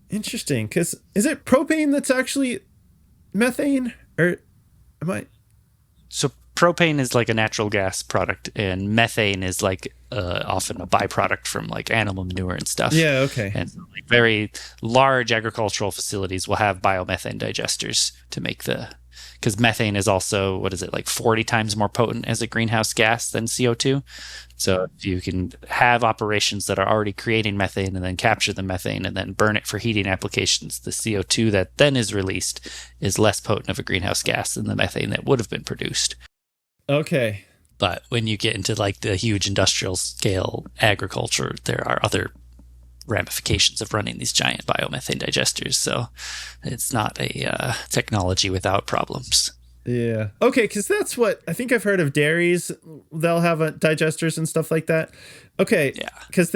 [SPEAKER 1] interesting. Because is it propane that's actually methane? Or am I...
[SPEAKER 2] So propane is like a natural gas product, and methane is like often a byproduct from like animal manure and stuff.
[SPEAKER 1] Yeah, okay.
[SPEAKER 2] And like very large agricultural facilities will have biomethane digesters to make because methane is also, like 40 times more potent as a greenhouse gas than CO2. So if you can have operations that are already creating methane and then capture the methane and then burn it for heating applications, the CO2 that then is released is less potent of a greenhouse gas than the methane that would have been produced.
[SPEAKER 1] Okay.
[SPEAKER 2] But when you get into like the huge industrial scale agriculture, there are other ramifications of running these giant biomethane digesters. So it's not a technology without problems.
[SPEAKER 1] Yeah. Okay, because that's what I think I've heard of dairies. They'll have digesters and stuff like that. Okay. Yeah. Because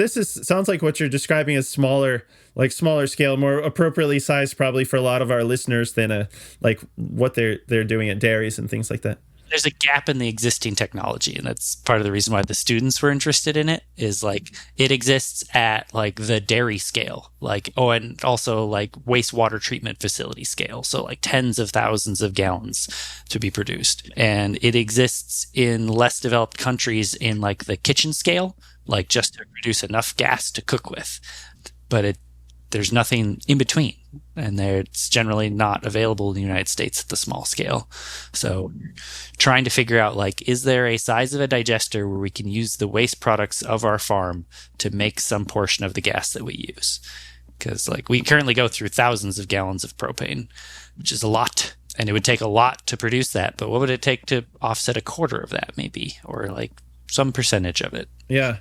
[SPEAKER 1] sounds like what you're describing is smaller scale, more appropriately sized probably for a lot of our listeners than what they're doing at dairies and things like that.
[SPEAKER 2] There's a gap in the existing technology, and that's part of the reason why the students were interested in it, is like it exists at like the dairy scale, and also like wastewater treatment facility scale. So like tens of thousands of gallons to be produced. And it exists in less developed countries in like the kitchen scale, like just to produce enough gas to cook with. But there's nothing in between. and it's generally not available in the United States at the small scale. So trying to figure out, like, is there a size of a digester where we can use the waste products of our farm to make some portion of the gas that we use? Because, like, we currently go through thousands of gallons of propane, which is a lot. And it would take a lot to produce that. But what would it take to offset a quarter of that, maybe? Or, like, some percentage of it?
[SPEAKER 1] Yeah.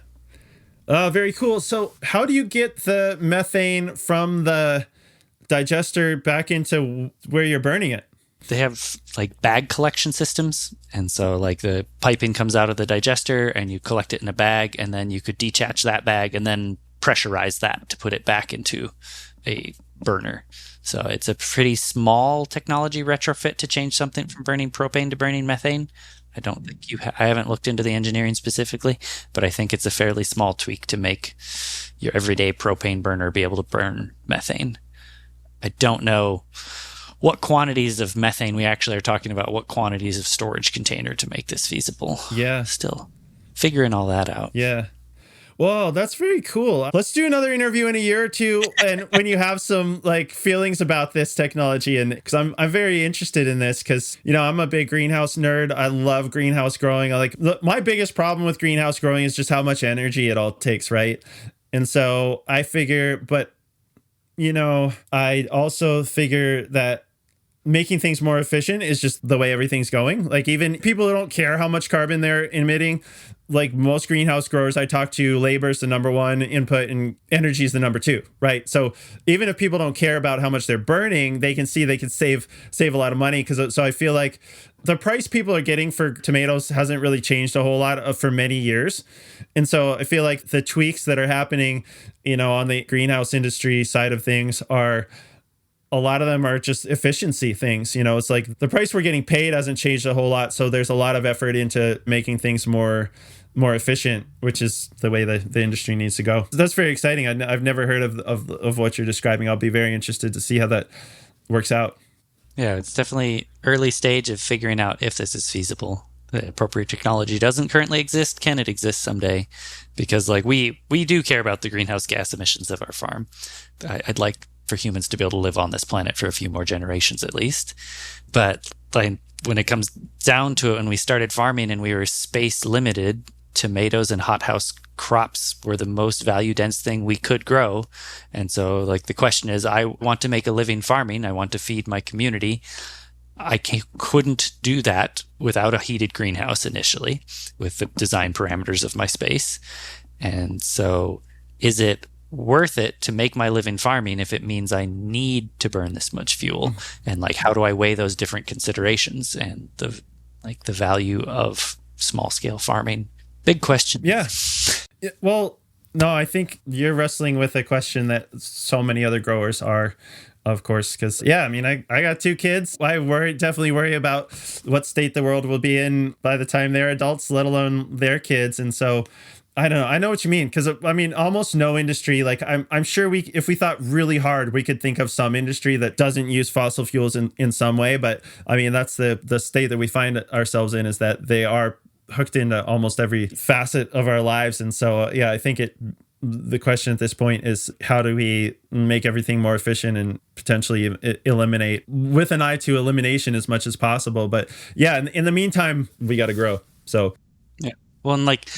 [SPEAKER 1] Very cool. So how do you get the methane from the digester back into where you're burning it?
[SPEAKER 2] They have like bag collection systems. And so like the piping comes out of the digester and you collect it in a bag, and then you could detach that bag and then pressurize that to put it back into a burner. So it's a pretty small technology retrofit to change something from burning propane to burning methane. I don't think I haven't looked into the engineering specifically, but I think it's a fairly small tweak to make your everyday propane burner be able to burn methane. I don't know what quantities of methane we actually are talking about, what quantities of storage container to make this feasible.
[SPEAKER 1] Yeah.
[SPEAKER 2] Still figuring all that out.
[SPEAKER 1] Yeah. Whoa, that's very cool. Let's do another interview in a year or two, and when you have some like feelings about this technology, and because I'm very interested in this, because I'm a big greenhouse nerd. I love greenhouse growing. My biggest problem with greenhouse growing is just how much energy it all takes, right? And so I figure, but I also figure that making things more efficient is just the way everything's going. Like, even people who don't care how much carbon they're emitting, like most greenhouse growers I talk to, labor is the number one input and energy is the number two, right? So even if people don't care about how much they're burning, they can see they can save a lot of money. So I feel like the price people are getting for tomatoes hasn't really changed a whole lot for many years. And so I feel like the tweaks that are happening, on the greenhouse industry side of things a lot of them are just efficiency things. It's like the price we're getting paid hasn't changed a whole lot. So there's a lot of effort into making things more efficient, which is the way the industry needs to go. So that's very exciting. I've never heard of what you're describing. I'll be very interested to see how that works out.
[SPEAKER 2] Yeah, it's definitely early stage of figuring out if this is feasible. The appropriate technology doesn't currently exist. Can it exist someday? Because like we do care about the greenhouse gas emissions of our farm. I'd like for humans to be able to live on this planet for a few more generations at least. But like, when it comes down to it, when we started farming and we were space limited, tomatoes and hothouse crops were the most value dense thing we could grow. And so like the question is, I want to make a living farming. I want to feed my community. I couldn't do that without a heated greenhouse initially with the design parameters of my space. And so is it worth it to make my living farming if it means I need to burn this much fuel? And like, how do I weigh those different considerations and the value of small scale farming? Big question.
[SPEAKER 1] Yeah. Well, no, I think you're wrestling with a question that so many other growers are, of course, because I got 2 kids. I definitely worry about what state the world will be in by the time they're adults, let alone their kids. And so I don't know. I know what you mean, because almost no industry, like I'm sure if we thought really hard, we could think of some industry that doesn't use fossil fuels in some way. But that's the state that we find ourselves in, is that they are hooked into almost every facet of our lives. And so, I think the question at this point is, how do we make everything more efficient and potentially eliminate, with an eye to elimination, as much as possible. But in the meantime, we got to grow. So,
[SPEAKER 2] yeah. Well, and like,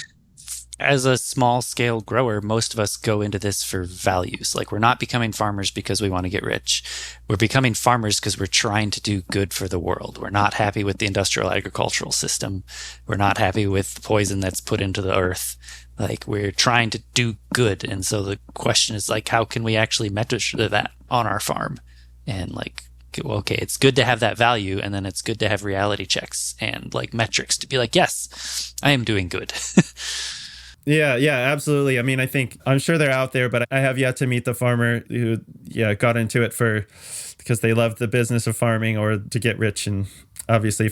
[SPEAKER 2] as a small scale grower, most of us go into this for values. Like, we're not becoming farmers because we want to get rich. We're becoming farmers because we're trying to do good for the world. We're not happy with the industrial agricultural system. We're not happy with the poison that's put into the earth. Like, we're trying to do good. And so the question is, like, how can we actually measure that on our farm? And like, okay, it's good to have that value, and then it's good to have reality checks and like metrics to be like, yes, I am doing good.
[SPEAKER 1] Yeah, absolutely. I'm sure they're out there, but I have yet to meet the farmer who, got into it because they love the business of farming or to get rich. And obviously,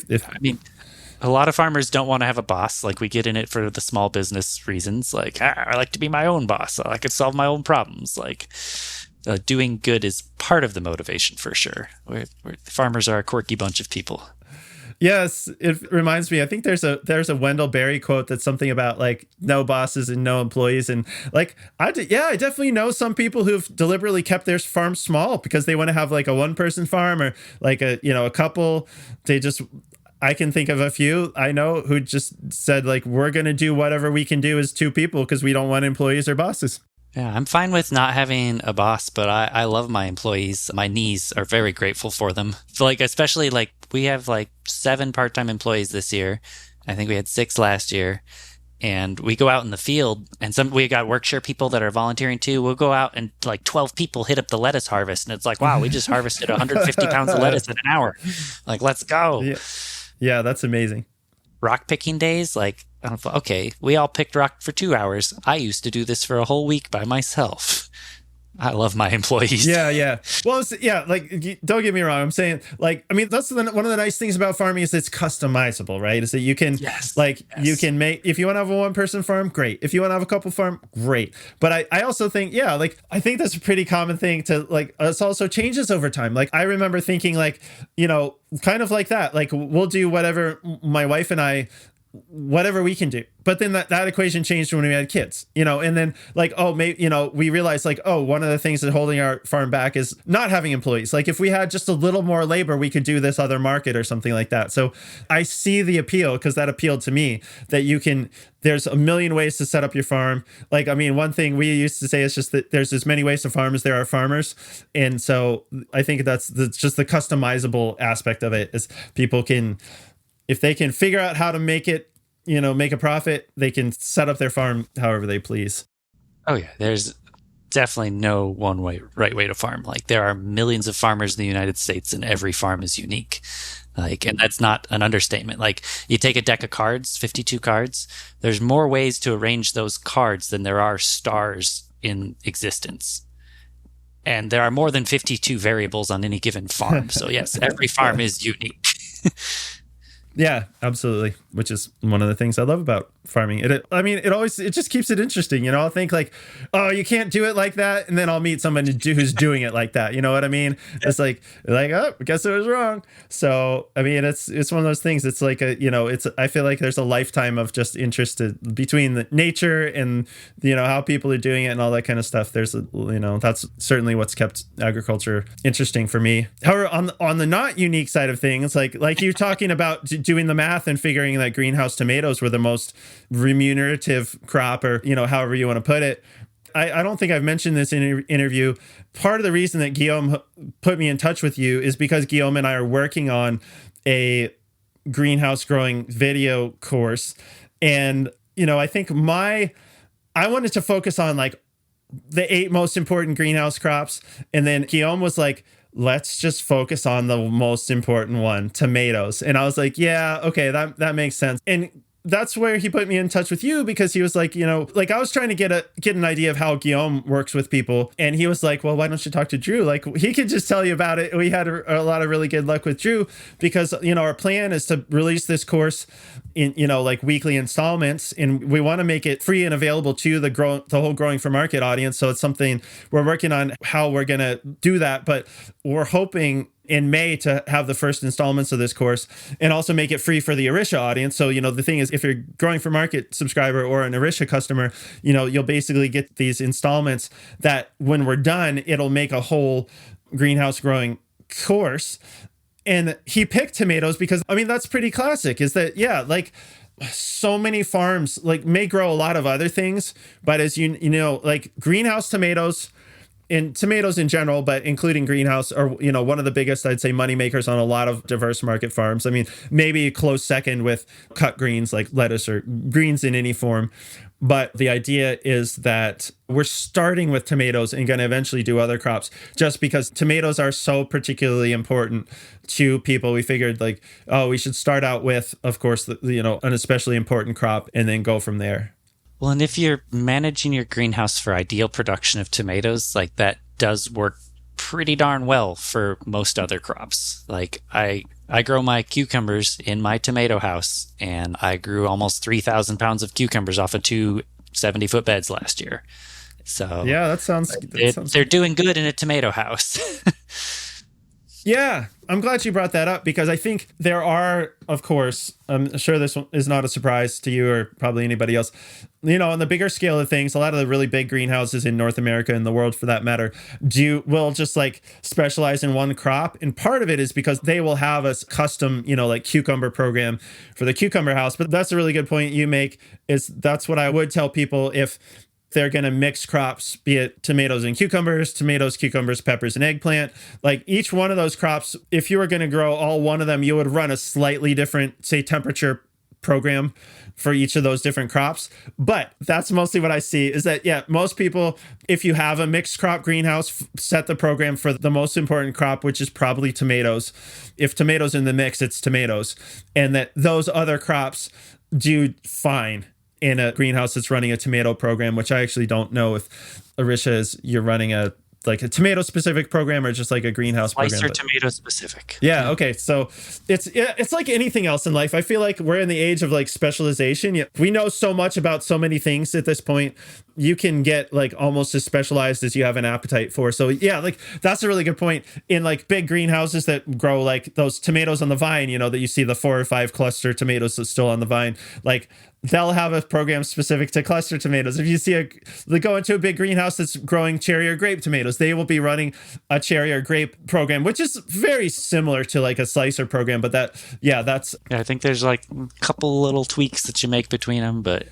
[SPEAKER 2] a lot of farmers don't want to have a boss. Like, we get in it for the small business reasons. Like, I like to be my own boss. I like to solve my own problems. Like, doing good is part of the motivation for sure. Farmers are a quirky bunch of people.
[SPEAKER 1] Yes, it reminds me. I think there's a Wendell Berry quote that's something about like no bosses and no employees, and like I definitely know some people who've deliberately kept their farm small because they want to have like a one person farm or like a couple. I can think of a few I know who just said like we're going to do whatever we can do as two people because we don't want employees or bosses.
[SPEAKER 2] Yeah, I'm fine with not having a boss, but I love my employees. My knees are very grateful for them. So like, especially like we have like 7 part-time employees this year. I think we had 6 last year. And we go out in the field and we got workshare people that are volunteering too. We'll go out and like 12 people hit up the lettuce harvest. And it's like, wow, we just harvested 150 pounds of lettuce in an hour. Like, let's go.
[SPEAKER 1] Yeah, that's amazing.
[SPEAKER 2] Rock picking days, like, okay, we all picked rock for 2 hours. I used to do this for a whole week by myself. I love my employees.
[SPEAKER 1] Yeah. Well, like, don't get me wrong. I'm saying, like, I mean, that's one of the nice things about farming is it's customizable, right? Is that you can, you can make, if you want to have a one-person farm, great. If you want to have a couple farm, great. But I also think, I think that's a pretty common thing to, like, it also changes over time. Like, I remember thinking, like, kind of like that. Like, we'll do whatever my wife and I, whatever we can do. But then that equation changed when we had kids, and then like, oh, maybe, we realized like, oh, one of the things that's holding our farm back is not having employees. Like if we had just a little more labor, we could do this other market or something like that. So I see the appeal because that appealed to me that there's a million ways to set up your farm. Like, I mean, one thing we used to say is just that there's as many ways to farm as there are farmers. And so I think that's just the customizable aspect of it is people can, if they can figure out how to make it, make a profit, they can set up their farm however they please.
[SPEAKER 2] Oh yeah, there's definitely no right way to farm. Like there are millions of farmers in the United States and every farm is unique. Like, and that's not an understatement. Like you take a deck of cards, 52 cards, there's more ways to arrange those cards than there are stars in existence. And there are more than 52 variables on any given farm. So yes, every farm is unique.
[SPEAKER 1] Yeah, absolutely. Which is one of the things I love about farming. It just keeps it interesting. I'll think like, oh, you can't do it like that. And then I'll meet someone who's doing it like that. You know what I mean? It's like, oh, I guess I was wrong. So, I mean, it's one of those things. It's like I feel like there's a lifetime of just interest between the nature and, how people are doing it and all that kind of stuff. There's, that's certainly what's kept agriculture interesting for me. However, on the not unique side of things, like you're talking about doing the math and figuring that greenhouse tomatoes were the most remunerative crop or, however you want to put it. I don't think I've mentioned this in an interview. Part of the reason that Guillaume put me in touch with you is because Guillaume and I are working on a greenhouse growing video course. And, I think I wanted to focus on like the 8 most important greenhouse crops. And then Guillaume was like, let's just focus on the most important one, tomatoes. And I was like, yeah, okay, that makes sense. And that's where he put me in touch with you because he was like, like I was trying to get an idea of how Guillaume works with people. And he was like, well, why don't you talk to Drew? Like he could just tell you about it. We had a lot of really good luck with Drew because, our plan is to release this course in, like weekly installments. And we want to make it free and available to the whole Growing for Market audience. So it's something we're working on how we're going to do that. But we're hoping in May to have the first installments of this course and also make it free for the Orisha audience. So, the thing is, if you're Growing for Market subscriber or an Orisha customer, you'll basically get these installments that when we're done, it'll make a whole greenhouse growing course. And he picked tomatoes because, that's pretty classic is that, like so many farms like may grow a lot of other things, but as like greenhouse tomatoes and tomatoes in general, but including greenhouse are, one of the biggest, I'd say, money makers on a lot of diverse market farms. Maybe a close second with cut greens like lettuce or greens in any form. But the idea is that we're starting with tomatoes and going to eventually do other crops just because tomatoes are so particularly important to people. We figured like, oh, we should start out with, of course, an especially important crop and then go from there.
[SPEAKER 2] Well, and if you're managing your greenhouse for ideal production of tomatoes, like that does work pretty darn well for most other crops. Like I grow my cucumbers in my tomato house, and I grew almost 3,000 pounds of cucumbers off of 2 70-foot beds last year. So
[SPEAKER 1] yeah, that sounds
[SPEAKER 2] they're doing good in a tomato house.
[SPEAKER 1] Yeah, I'm glad you brought that up because I think there are, of course, I'm sure this is not a surprise to you or probably anybody else. On the bigger scale of things, a lot of the really big greenhouses in North America and the world for that matter, will just like specialize in one crop. And part of it is because they will have a custom, like cucumber program for the cucumber house. But that's a really good point you make, is that's what I would tell people if they're going to mix crops, be it tomatoes and cucumbers, cucumbers, peppers, and eggplant. Like each one of those crops, if you were going to grow all one of them, you would run a slightly different, say, temperature program for each of those different crops. But that's mostly what I see is that, yeah, most people, if you have a mixed crop greenhouse, set the program for the most important crop, which is probably tomatoes. If tomatoes in the mix, it's tomatoes. And that those other crops do fine in a greenhouse that's running a tomato program, which I actually don't know if Arisha you're running a tomato specific program or just like a greenhouse program.
[SPEAKER 2] Slicer tomato specific.
[SPEAKER 1] Yeah. Okay. So it's like anything else in life. I feel like we're in the age of like specialization. We know so much about so many things at this point. You can get like almost as specialized as you have an appetite for. So yeah, like that's a really good point. In like big greenhouses that grow like those tomatoes on the vine, that you see the 4 or 5 cluster tomatoes that's still on the vine, like they'll have a program specific to cluster tomatoes. If you see they go into a big greenhouse that's growing cherry or grape tomatoes, they will be running a cherry or grape program, which is very similar to like a slicer program. But
[SPEAKER 2] I think there's like a couple little tweaks that you make between them, but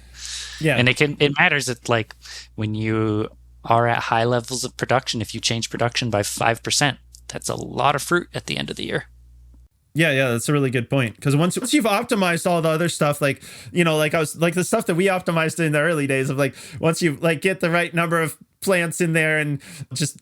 [SPEAKER 2] yeah, and it matters that like when you are at high levels of production, if you change production by 5%, that's a lot of fruit at the end of the year.
[SPEAKER 1] Yeah, that's a really good point. Because once you've optimized all the other stuff, like, like I was like the stuff that we optimized in the early days of like, once you like get the right number of plants in there and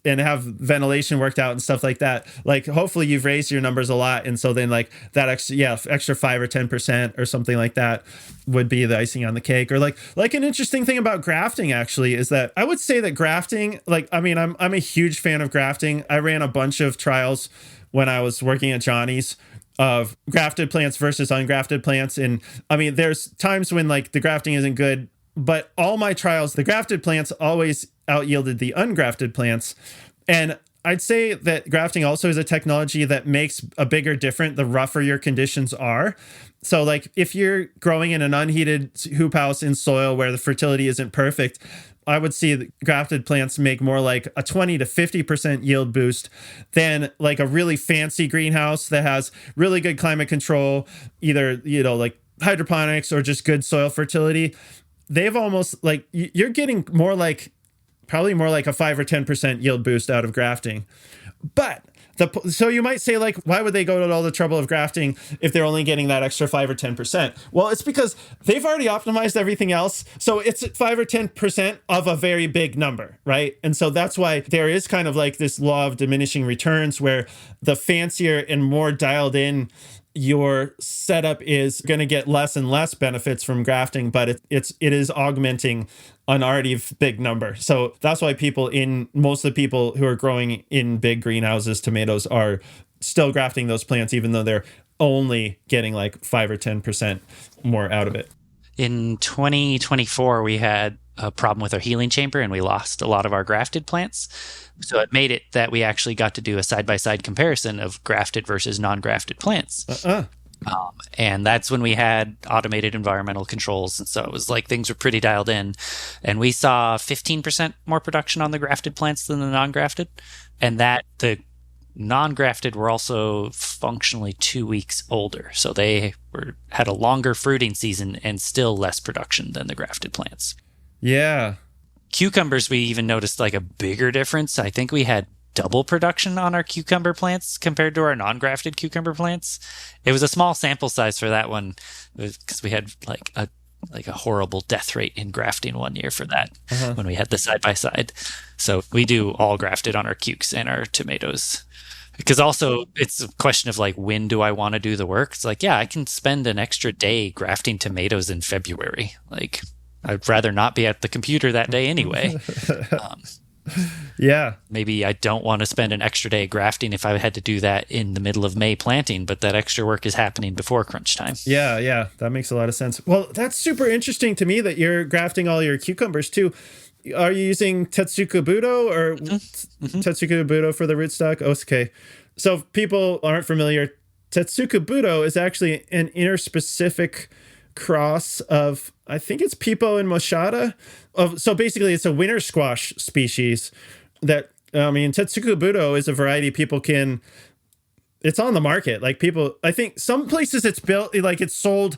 [SPEAKER 1] have ventilation worked out and stuff like that, like hopefully you've raised your numbers a lot. And so then like that extra 5 or 10% or something like that would be the icing on the cake. Or like an interesting thing about grafting actually is that I would say that grafting, like, I mean, I'm a huge fan of grafting. I ran a bunch of trials when I was working at Johnny's of grafted plants versus ungrafted plants. And I mean, there's times when like the grafting isn't good, but all my trials, the grafted plants always out yielded the ungrafted plants. And I'd say that grafting also is a technology that makes a bigger difference the rougher your conditions are. So like if you're growing in an unheated hoop house in soil where the fertility isn't perfect, I would see that grafted plants make more like a 20 to 50% yield boost than like a really fancy greenhouse that has really good climate control, either, like hydroponics or just good soil fertility. They've almost like, you're getting probably more like a 5 or 10% yield boost out of grafting. But so you might say, like, why would they go to all the trouble of grafting if they're only getting that extra 5 or 10%? Well, it's because they've already optimized everything else. So it's 5 or 10% of a very big number, right? And so that's why there is kind of like this law of diminishing returns where the fancier and more dialed in your setup is going to get less and less benefits from grafting, but it is augmenting an already big number. So that's why most of the people who are growing in big greenhouses, tomatoes, are still grafting those plants, even though they're only getting like 5 or 10% more out of it.
[SPEAKER 2] In 2024, we had a problem with our healing chamber and we lost a lot of our grafted plants. So it made it that we actually got to do a side-by-side comparison of grafted versus non-grafted plants. And that's when we had automated environmental controls. And so it was like things were pretty dialed in. And we saw 15% more production on the grafted plants than the non-grafted. And that the non-grafted were also functionally 2 weeks older. So they had a longer fruiting season and still less production than the grafted plants.
[SPEAKER 1] Yeah.
[SPEAKER 2] Cucumbers, we even noticed like a bigger difference. I think we had double production on our cucumber plants compared to our non-grafted cucumber plants. It was a small sample size for that one because we had like a horrible death rate in grafting one year for that when we had the side-by-side. So we do all grafted on our cukes and our tomatoes. Because also it's a question of like, when do I want to do the work? It's like, yeah, I can spend an extra day grafting tomatoes in February. Like, I'd rather not be at the computer that day anyway.
[SPEAKER 1] Yeah.
[SPEAKER 2] Maybe I don't want to spend an extra day grafting if I had to do that in the middle of May planting, but that extra work is happening before crunch time.
[SPEAKER 1] Yeah. That makes a lot of sense. Well, that's super interesting to me that you're grafting all your cucumbers too. Are you using Tetsukabudo or Tetsukabudo for the rootstock? Okay. So if people aren't familiar, Tetsukabudo is actually an interspecific cross of, I think it's Pepo and Moshada. So basically it's a winter squash species that, Tetsukabudo is a variety people can, it's on the market. Like people, I think some places it's built, like it's sold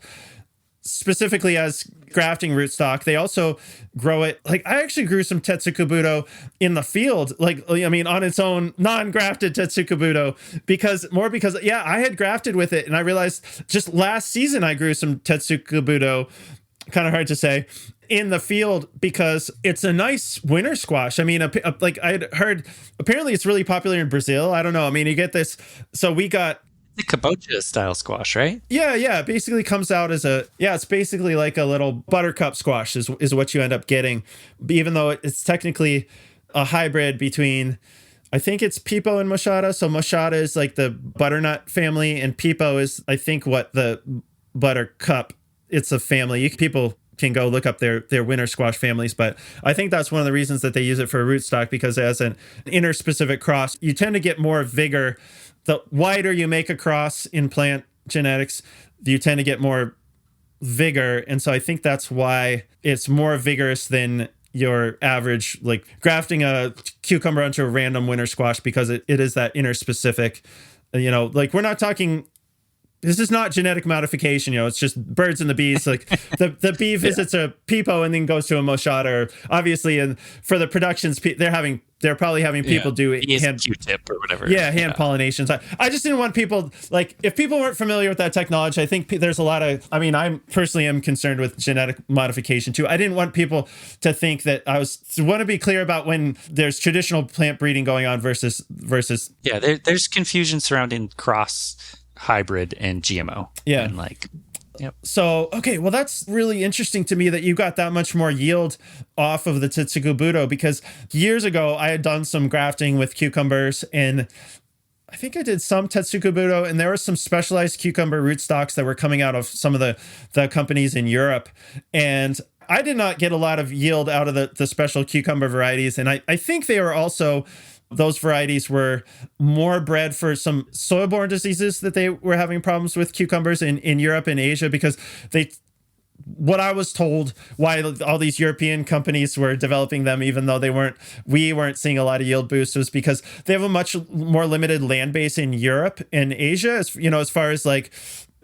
[SPEAKER 1] specifically as grafting rootstock. They also grow it. Like I actually grew some Tetsukabudo in the field, on its own non-grafted Tetsukabudo because I had grafted with it and I realized just last season I grew some Tetsukabudo, kind of hard to say, in the field because it's a nice winter squash. I had heard apparently it's really popular in Brazil. I don't know. You get this. So we got
[SPEAKER 2] the kabocha style squash, right?
[SPEAKER 1] Yeah. It basically comes out as it's basically like a little buttercup squash is what you end up getting, even though it's technically a hybrid between, I think it's Pepo and Moshada. So Moshada is like the butternut family and Pepo is, I think, what the buttercup, it's a family. People can go look up their winter squash families, but I think that's one of the reasons that they use it for a rootstock, because as an interspecific cross, you tend to get more vigor. The wider you make a cross in plant genetics, you tend to get more vigor. And so I think that's why it's more vigorous than your average, like grafting a cucumber onto a random winter squash, because it is that interspecific, like we're not talking, this is not genetic modification, it's just birds and the bees. Like the bee visits a Pepo and then goes to a Moshada, obviously. And for the productions, they're probably having people do hand
[SPEAKER 2] Q-tip or whatever.
[SPEAKER 1] Hand pollinations. I just didn't want people, like, if people weren't familiar with that technology, I think there's a lot of, I personally am concerned with genetic modification too. I didn't want people to think that want to be clear about when there's traditional plant breeding going on versus.
[SPEAKER 2] Yeah, there's confusion surrounding cross, hybrid, and GMO.
[SPEAKER 1] Yeah.
[SPEAKER 2] And yep.
[SPEAKER 1] So, okay, well, that's really interesting to me that you got that much more yield off of the Tetsukabudo, because years ago I had done some grafting with cucumbers and I think I did some Tetsukabudo, and there were some specialized cucumber rootstocks that were coming out of some of the companies in Europe. And I did not get a lot of yield out of the special cucumber varieties. And I think they were also, those varieties were more bred for some soil-borne diseases that they were having problems with cucumbers in Europe and Asia, because what I was told why all these European companies were developing them, even though we weren't seeing a lot of yield boost, was because they have a much more limited land base in Europe and Asia, as far as like,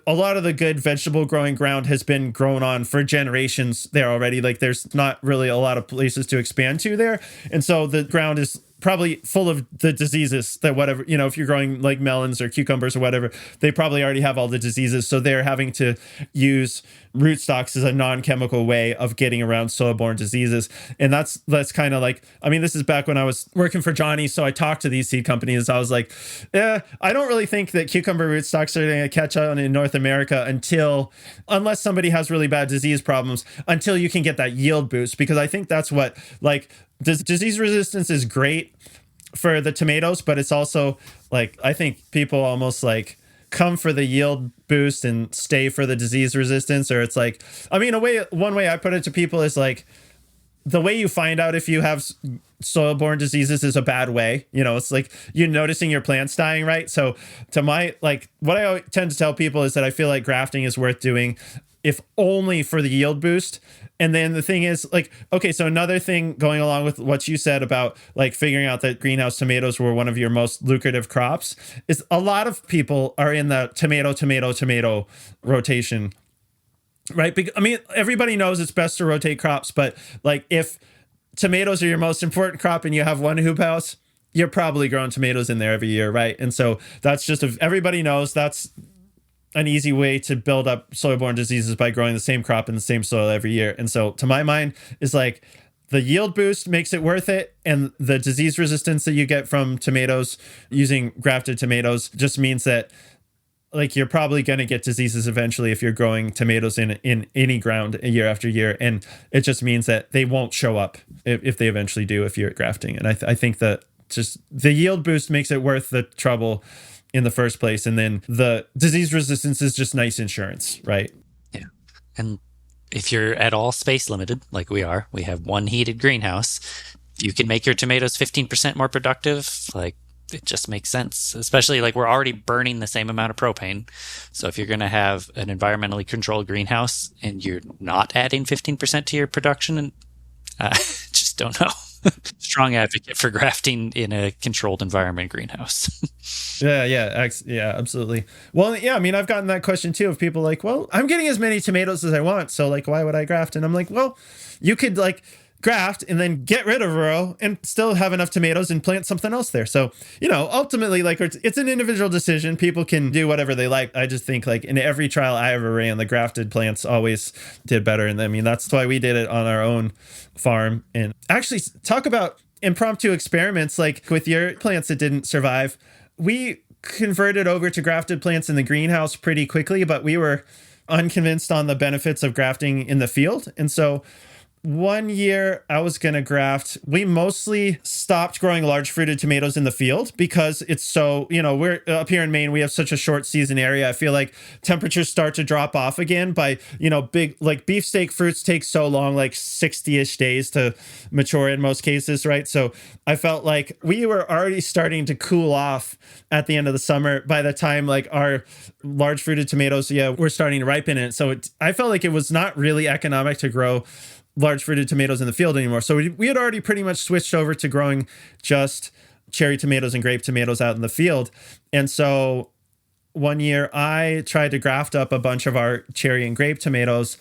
[SPEAKER 1] a lot of the good vegetable growing ground has been grown on for generations there already. Like there's not really a lot of places to expand to there. And so the ground is probably full of the diseases that whatever, if you're growing like melons or cucumbers or whatever, they probably already have all the diseases. So they're having to use rootstocks as a non-chemical way of getting around soil-borne diseases. And that's kind of like, this is back when I was working for Johnny. So I talked to these seed companies. I was like, I don't really think that cucumber rootstocks are going to catch on in North America unless somebody has really bad disease problems, until you can get that yield boost. Because I think that's what, like, disease resistance is great for the tomatoes, but it's also like, I think people almost like come for the yield boost and stay for the disease resistance. Or it's like, one way I put it to people is like, the way you find out if you have soil-borne diseases is a bad way. It's like you're noticing your plants dying, right? So what I tend to tell people is that I feel like grafting is worth doing, if only for the yield boost. And then the thing is, like, okay, so another thing going along with what you said about like figuring out that greenhouse tomatoes were one of your most lucrative crops, is a lot of people are in the tomato rotation, right? Everybody knows it's best to rotate crops, but like if tomatoes are your most important crop and you have one hoop house, you're probably growing tomatoes in there every year, right? And so that's just, everybody knows that's an easy way to build up soil-borne diseases, by growing the same crop in the same soil every year. And so to my mind is like, the yield boost makes it worth it, and the disease resistance that you get from tomatoes using grafted tomatoes just means that like you're probably going to get diseases eventually if you're growing tomatoes in any ground year after year. And it just means that they won't show up if they eventually do, if you're grafting. And I think that just the yield boost makes it worth the trouble in the first place. And then the disease resistance is just nice insurance, right?
[SPEAKER 2] Yeah. And if you're at all space limited, like we are, we have one heated greenhouse. If you can make your tomatoes 15% more productive, like it just makes sense, especially like we're already burning the same amount of propane. So if you're going to have an environmentally controlled greenhouse and you're not adding 15% to your production, just don't know. Strong advocate for grafting in a controlled environment greenhouse.
[SPEAKER 1] Yeah, absolutely. Well, yeah, I mean, I've gotten that question too of people like, well, I'm getting as many tomatoes as I want, so like, why would I graft? And I'm like, well, you could like graft and then get rid of a row and still have enough tomatoes and plant something else there. So, ultimately, like it's an individual decision. People can do whatever they like. I just think like in every trial I ever ran, the grafted plants always did better. And I mean, that's why we did it on our own farm. And actually talk about impromptu experiments, like with your plants that didn't survive. We converted over to grafted plants in the greenhouse pretty quickly, but we were unconvinced on the benefits of grafting in the field. And so one year I was going to graft. We mostly stopped growing large fruited tomatoes in the field because it's so, we're up here in Maine, we have such a short season area. I feel like temperatures start to drop off again by, big, like beefsteak fruits take so long, like 60-ish days to mature in most cases, right? So I felt like we were already starting to cool off at the end of the summer by the time like our large fruited tomatoes, were starting to ripen it. So I felt like it was not really economic to grow large fruited tomatoes in the field anymore. So we had already pretty much switched over to growing just cherry tomatoes and grape tomatoes out in the field. And so one year I tried to graft up a bunch of our cherry and grape tomatoes.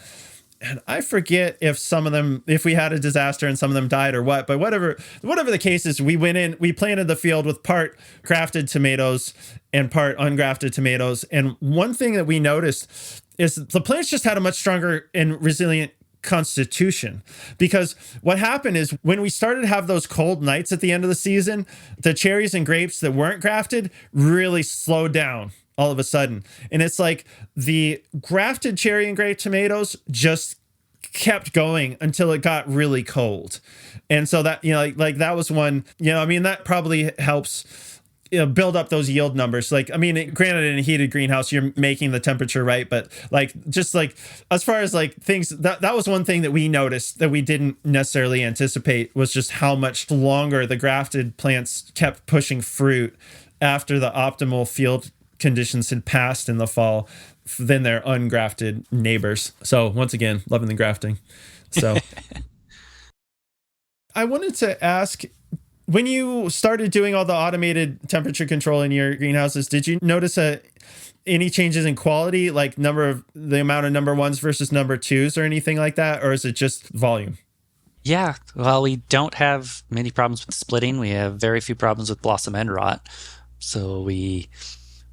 [SPEAKER 1] And I forget if some of them, if we had a disaster and some of them died or what, but whatever the case is, we went in, we planted the field with part grafted tomatoes and part ungrafted tomatoes. And one thing that we noticed is the plants just had a much stronger and resilient constitution, because what happened is when we started to have those cold nights at the end of the season, the cherries and grapes that weren't grafted really slowed down all of a sudden. And it's like the grafted cherry and grape tomatoes just kept going until it got really cold. And so that, like that was one, that probably helps build up those yield numbers. Like, I mean, granted, in a heated greenhouse, you're making the temperature right, but like, just like, as far as like things, that was one thing that we noticed that we didn't necessarily anticipate, was just how much longer the grafted plants kept pushing fruit after the optimal field conditions had passed in the fall than their ungrafted neighbors. So once again, loving the grafting. So I wanted to ask, when you started doing all the automated temperature control in your greenhouses, did you notice any changes in quality, like the amount of number ones versus number twos or anything like that? Or is it just volume?
[SPEAKER 2] Yeah, well, we don't have many problems with splitting. We have very few problems with blossom end rot. So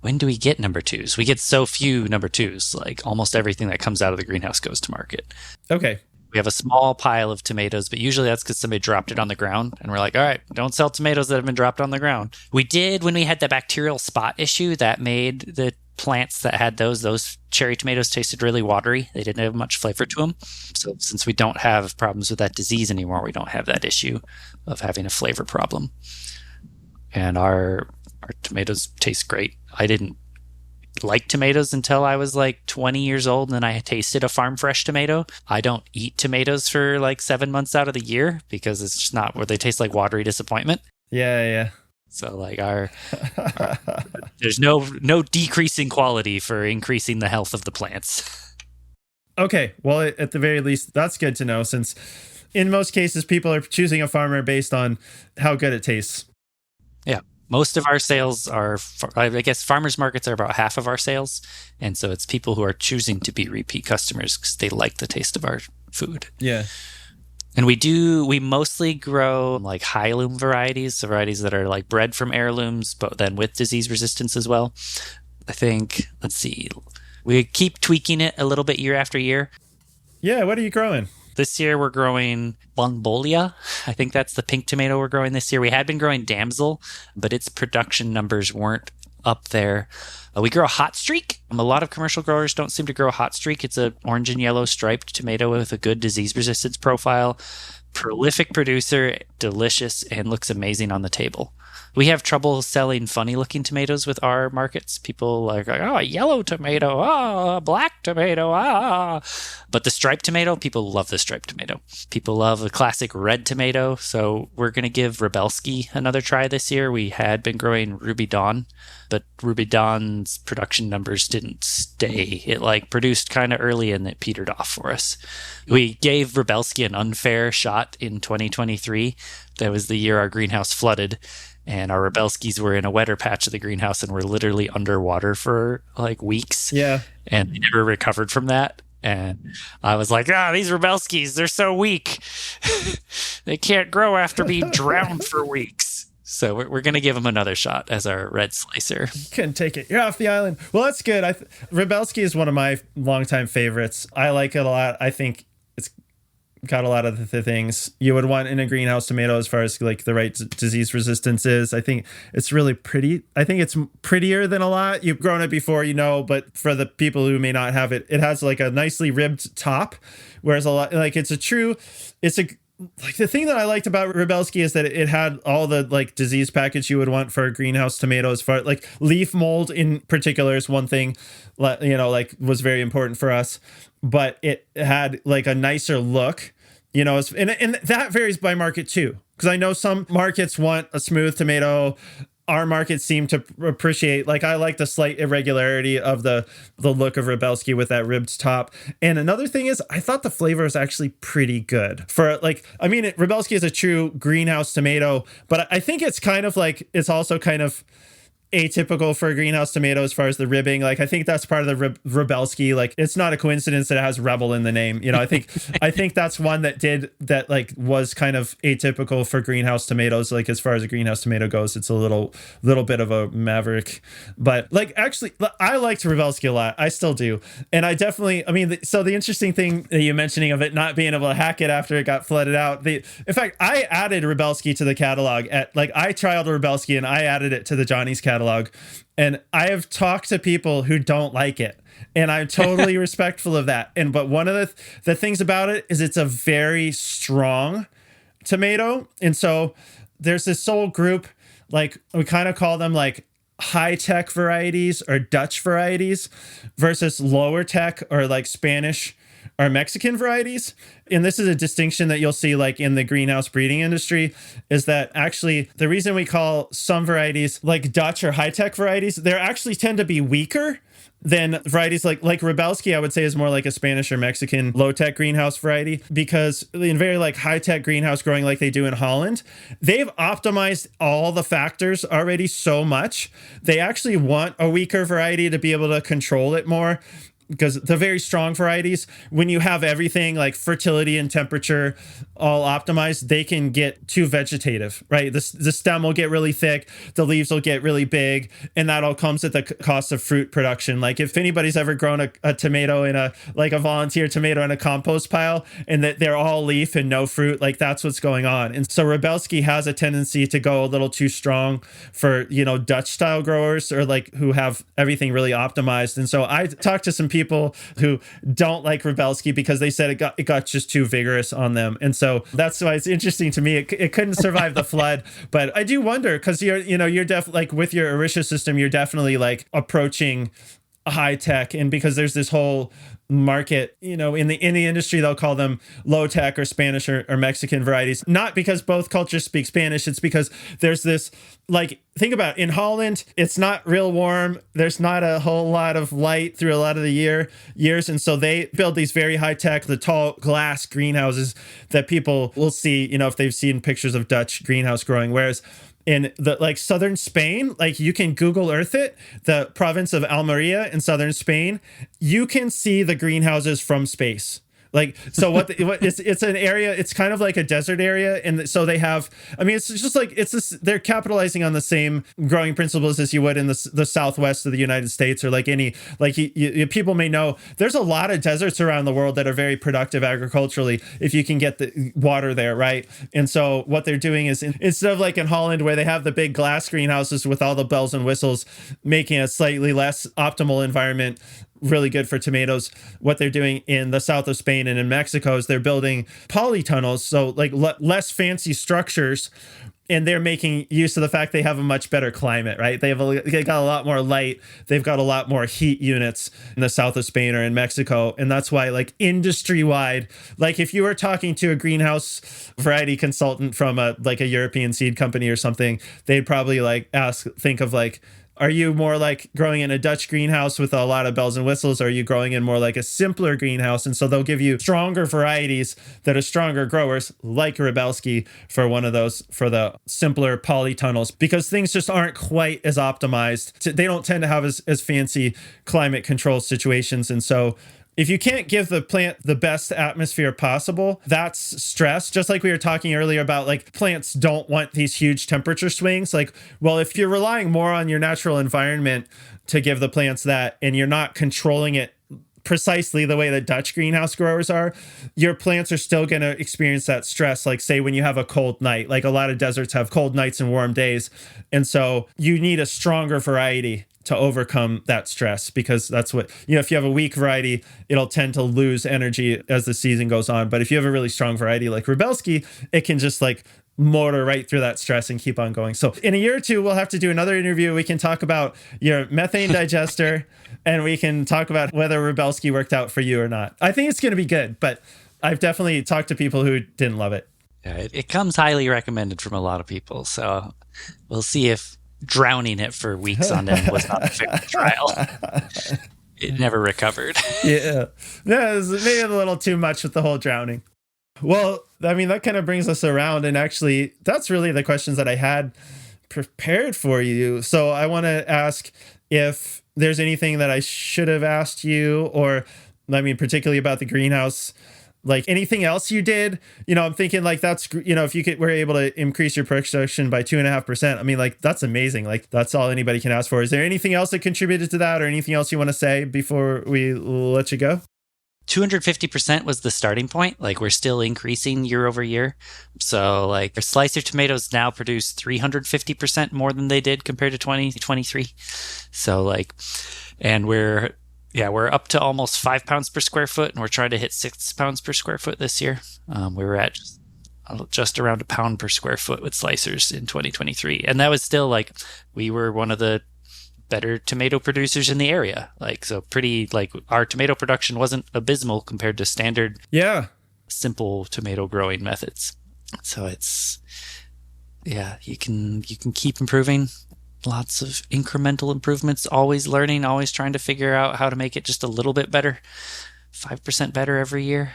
[SPEAKER 2] when do we get number twos? We get so few number twos, like almost everything that comes out of the greenhouse goes to market.
[SPEAKER 1] Okay.
[SPEAKER 2] We have a small pile of tomatoes, but usually that's because somebody dropped it on the ground. And we're like, all right, don't sell tomatoes that have been dropped on the ground. We did, when we had the bacterial spot issue, that made the plants that had those cherry tomatoes tasted really watery. They didn't have much flavor to them. So since we don't have problems with that disease anymore, we don't have that issue of having a flavor problem. And our tomatoes taste great. I didn't like tomatoes until I was like 20 years old, and then I tasted a farm fresh tomato. I don't eat tomatoes for like 7 months out of the year because it's just not where they taste like watery disappointment.
[SPEAKER 1] Yeah.
[SPEAKER 2] So like there's no decreasing quality for increasing the health of the plants.
[SPEAKER 1] Okay, well, at the very least, that's good to know, since in most cases, people are choosing a farmer based on how good it tastes.
[SPEAKER 2] Yeah. Most of our sales are, I guess farmers markets are about half of our sales. And so it's people who are choosing to be repeat customers because they like the taste of our food.
[SPEAKER 1] Yeah.
[SPEAKER 2] And we mostly grow like high loom varieties, so varieties that are like bred from heirlooms, but then with disease resistance as well. I think, let's see, we keep tweaking it a little bit year after year.
[SPEAKER 1] Yeah, what are you growing?
[SPEAKER 2] This year we're growing Longbolia. I think that's the pink tomato we're growing this year. We had been growing Damsel, but its production numbers weren't up there. We grow Hot Streak. A lot of commercial growers don't seem to grow Hot Streak. It's an orange and yellow striped tomato with a good disease resistance profile. prolific producer, delicious, and looks amazing on the table. We have trouble selling funny looking tomatoes with our markets. People are like, oh, a yellow tomato, a black tomato, But the striped tomato, people love the striped tomato. People love the classic red tomato. So we're going to give Rebelski another try this year. We had been growing Ruby Dawn, but Ruby Dawn's production numbers didn't stay. It produced kind of early and it petered off for us. We gave Rebelski an unfair shot in 2023. That was the year our greenhouse flooded. And our Rebelskis were in a wetter patch of the greenhouse and were literally underwater for weeks.
[SPEAKER 1] Yeah.
[SPEAKER 2] And they never recovered from that. And I was like, these Rebelskis, they're so weak. They can't grow after being drowned for weeks. So we're going to give them another shot as our red slicer.
[SPEAKER 1] Couldn't take it. You're off the island. Well, that's good. Rebelski is one of my longtime favorites. I like it a lot. I think it's got a lot of the things you would want in a greenhouse tomato as far as the right disease resistance is. I think it's really pretty. I think it's prettier than a lot. You've grown it before, but for the people who may not have it, it has a nicely ribbed top, whereas a lot, the thing that I liked about Rebelski is that it had all the disease package you would want for a greenhouse tomato, as far leaf mold in particular is one thing, was very important for us, but it had a nicer look, and that varies by market too. Because I know some markets want a smooth tomato. Our markets seem to appreciate, I like the slight irregularity of the look of Rebelski with that ribbed top. And another thing is, I thought the flavor was actually pretty good for Rebelski is a true greenhouse tomato, but I think it's kind of it's also kind of atypical for a greenhouse tomato as far as the ribbing. I think that's part of the Rebelski. It's not a coincidence that it has rebel in the name. I think that's one that was kind of atypical for greenhouse tomatoes. As far as a greenhouse tomato goes, it's a little bit of a maverick, but actually I liked Rebelski a lot. I still do. And I definitely, so the interesting thing that you're mentioning of it not being able to hack it after it got flooded out, in fact, I added Rebelski to the catalog I trialed Rebelski and I added it to the Johnny's catalog. And I have talked to people who don't like it, and I'm totally respectful of that. But one of the things about it is it's a very strong tomato. And so there's this whole group, we kind of call them high-tech varieties or Dutch varieties versus lower tech or Spanish or Mexican varieties. And this is a distinction that you'll see in the greenhouse breeding industry, is that actually the reason we call some varieties Dutch or high-tech varieties, they actually tend to be weaker than varieties like Rebelski, I would say, is more like a Spanish or Mexican low-tech greenhouse variety, because in very high-tech greenhouse growing like they do in Holland, they've optimized all the factors already so much. They actually want a weaker variety to be able to control it more. Because the very strong varieties, when you have everything fertility and temperature all optimized, they can get too vegetative, right? The stem will get really thick, the leaves will get really big, and that all comes at the cost of fruit production. If anybody's ever grown a tomato in a volunteer tomato in a compost pile, and that they're all leaf and no fruit, that's what's going on. And so Rebelski has a tendency to go a little too strong for, Dutch style growers or who have everything really optimized. And so I talked to some people who don't like Rebelski because they said it got just too vigorous on them. And so that's why it's interesting to me. It couldn't survive the flood, but I do wonder, because you're definitely with your Orisha system, you're definitely approaching high tech, and because there's this whole market, in the industry, they'll call them low tech or Spanish or Mexican varieties, not because both cultures speak Spanish. It's because there's this think about it, in Holland, it's not real warm, there's not a whole lot of light through a lot of the years, and so they build these very high tech, the tall glass greenhouses that people will see, if they've seen pictures of Dutch greenhouse growing, whereas in the southern Spain, you can Google Earth it, the province of Almeria in southern Spain, you can see the greenhouses from space. So it's an area, it's kind of like a desert area. And so they have, it's just they're capitalizing on the same growing principles as you would in the Southwest of the United States, or people may know there's a lot of deserts around the world that are very productive agriculturally if you can get the water there, right? And so what they're doing is, instead of in Holland where they have the big glass greenhouses with all the bells and whistles, making a slightly less optimal environment, really good for tomatoes. What they're doing in the south of Spain and in Mexico is they're building polytunnels, so like less fancy structures, and they're making use of the fact they have a much better climate, right? They got a lot more light. They've got a lot more heat units in the south of Spain or in Mexico. And that's why, like, industry wide, like if you were talking to a greenhouse variety consultant from a European seed company or something, they'd probably think of are you more like growing in a Dutch greenhouse with a lot of bells and whistles? Or are you growing in more like a simpler greenhouse? And so they'll give you stronger varieties that are stronger growers, like Rebelski, for one of those, for the simpler polytunnels, because things just aren't quite as optimized. They don't tend to have as fancy climate control situations. And so if you can't give the plant the best atmosphere possible, that's stress. Just like we were talking earlier about, like, plants don't want these huge temperature swings. Like, well, if you're relying more on your natural environment to give the plants that, and you're not controlling it precisely the way that Dutch greenhouse growers are, your plants are still going to experience that stress. Like, say, when you have a cold night, like a lot of deserts have cold nights and warm days. And so you need a stronger variety to overcome that stress, because that's what, if you have a weak variety, it'll tend to lose energy as the season goes on. But if you have a really strong variety like Rebelski, it can just like motor right through that stress and keep on going. So in a year or two, we'll have to do another interview. We can talk about your methane digester and we can talk about whether Rebelski worked out for you or not. I think it's going to be good, but I've definitely talked to people who didn't love it.
[SPEAKER 2] Yeah, it comes highly recommended from a lot of people. So we'll see if drowning it for weeks on end was not a fair trial. It never recovered.
[SPEAKER 1] Yeah, it was maybe a little too much with the whole drowning. Well, I mean, that kind of brings us around, and actually that's really the questions that I had prepared for you. So I want to ask if there's anything that I should have asked you, or I mean, particularly about the greenhouse, like anything else you did. I'm thinking like that's, if you were able to increase your production by 2.5%, I mean, like, that's amazing. Like, that's all anybody can ask for. Is there anything else that contributed to that, or anything else you want to say before we let you go?
[SPEAKER 2] 250% was the starting point. Like, we're still increasing year over year. So like, our slicer tomatoes now produce 350% more than they did compared to 2023. So like, and we're up to almost 5 pounds per square foot, and we're trying to hit 6 pounds per square foot this year. We were at just around a pound per square foot with slicers in 2023. And that was still like, we were one of the better tomato producers in the area. Like, so pretty, like, our tomato production wasn't abysmal compared to standard, simple tomato growing methods. So it's, you can keep improving. Lots of incremental improvements, always learning, always trying to figure out how to make it just a little bit better, 5% better every year.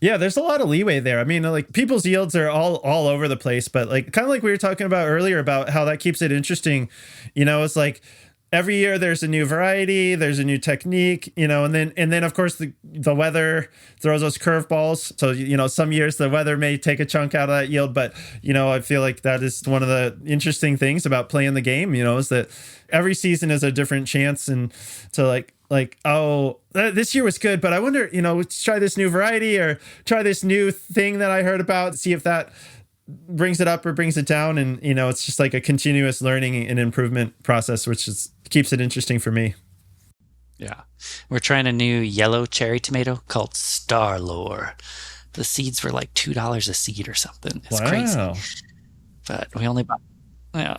[SPEAKER 1] Yeah, there's a lot of leeway there. I mean, like, people's yields are all over the place, but like, kind of like we were talking about earlier about how that keeps it interesting. It's like, every year there's a new variety, there's a new technique, and then of course the weather throws those curveballs. So, some years the weather may take a chunk out of that yield, but, I feel like that is one of the interesting things about playing the game, is that every season is a different chance. And to this year was good, but I wonder, let's try this new variety or try this new thing that I heard about, see if that brings it up or brings it down. And, it's just like a continuous learning and improvement process, which keeps it interesting for me.
[SPEAKER 2] Yeah. We're trying a new yellow cherry tomato called Star Lore. The seeds were like $2 a seed or something. It's crazy. But we only bought,
[SPEAKER 1] Yeah,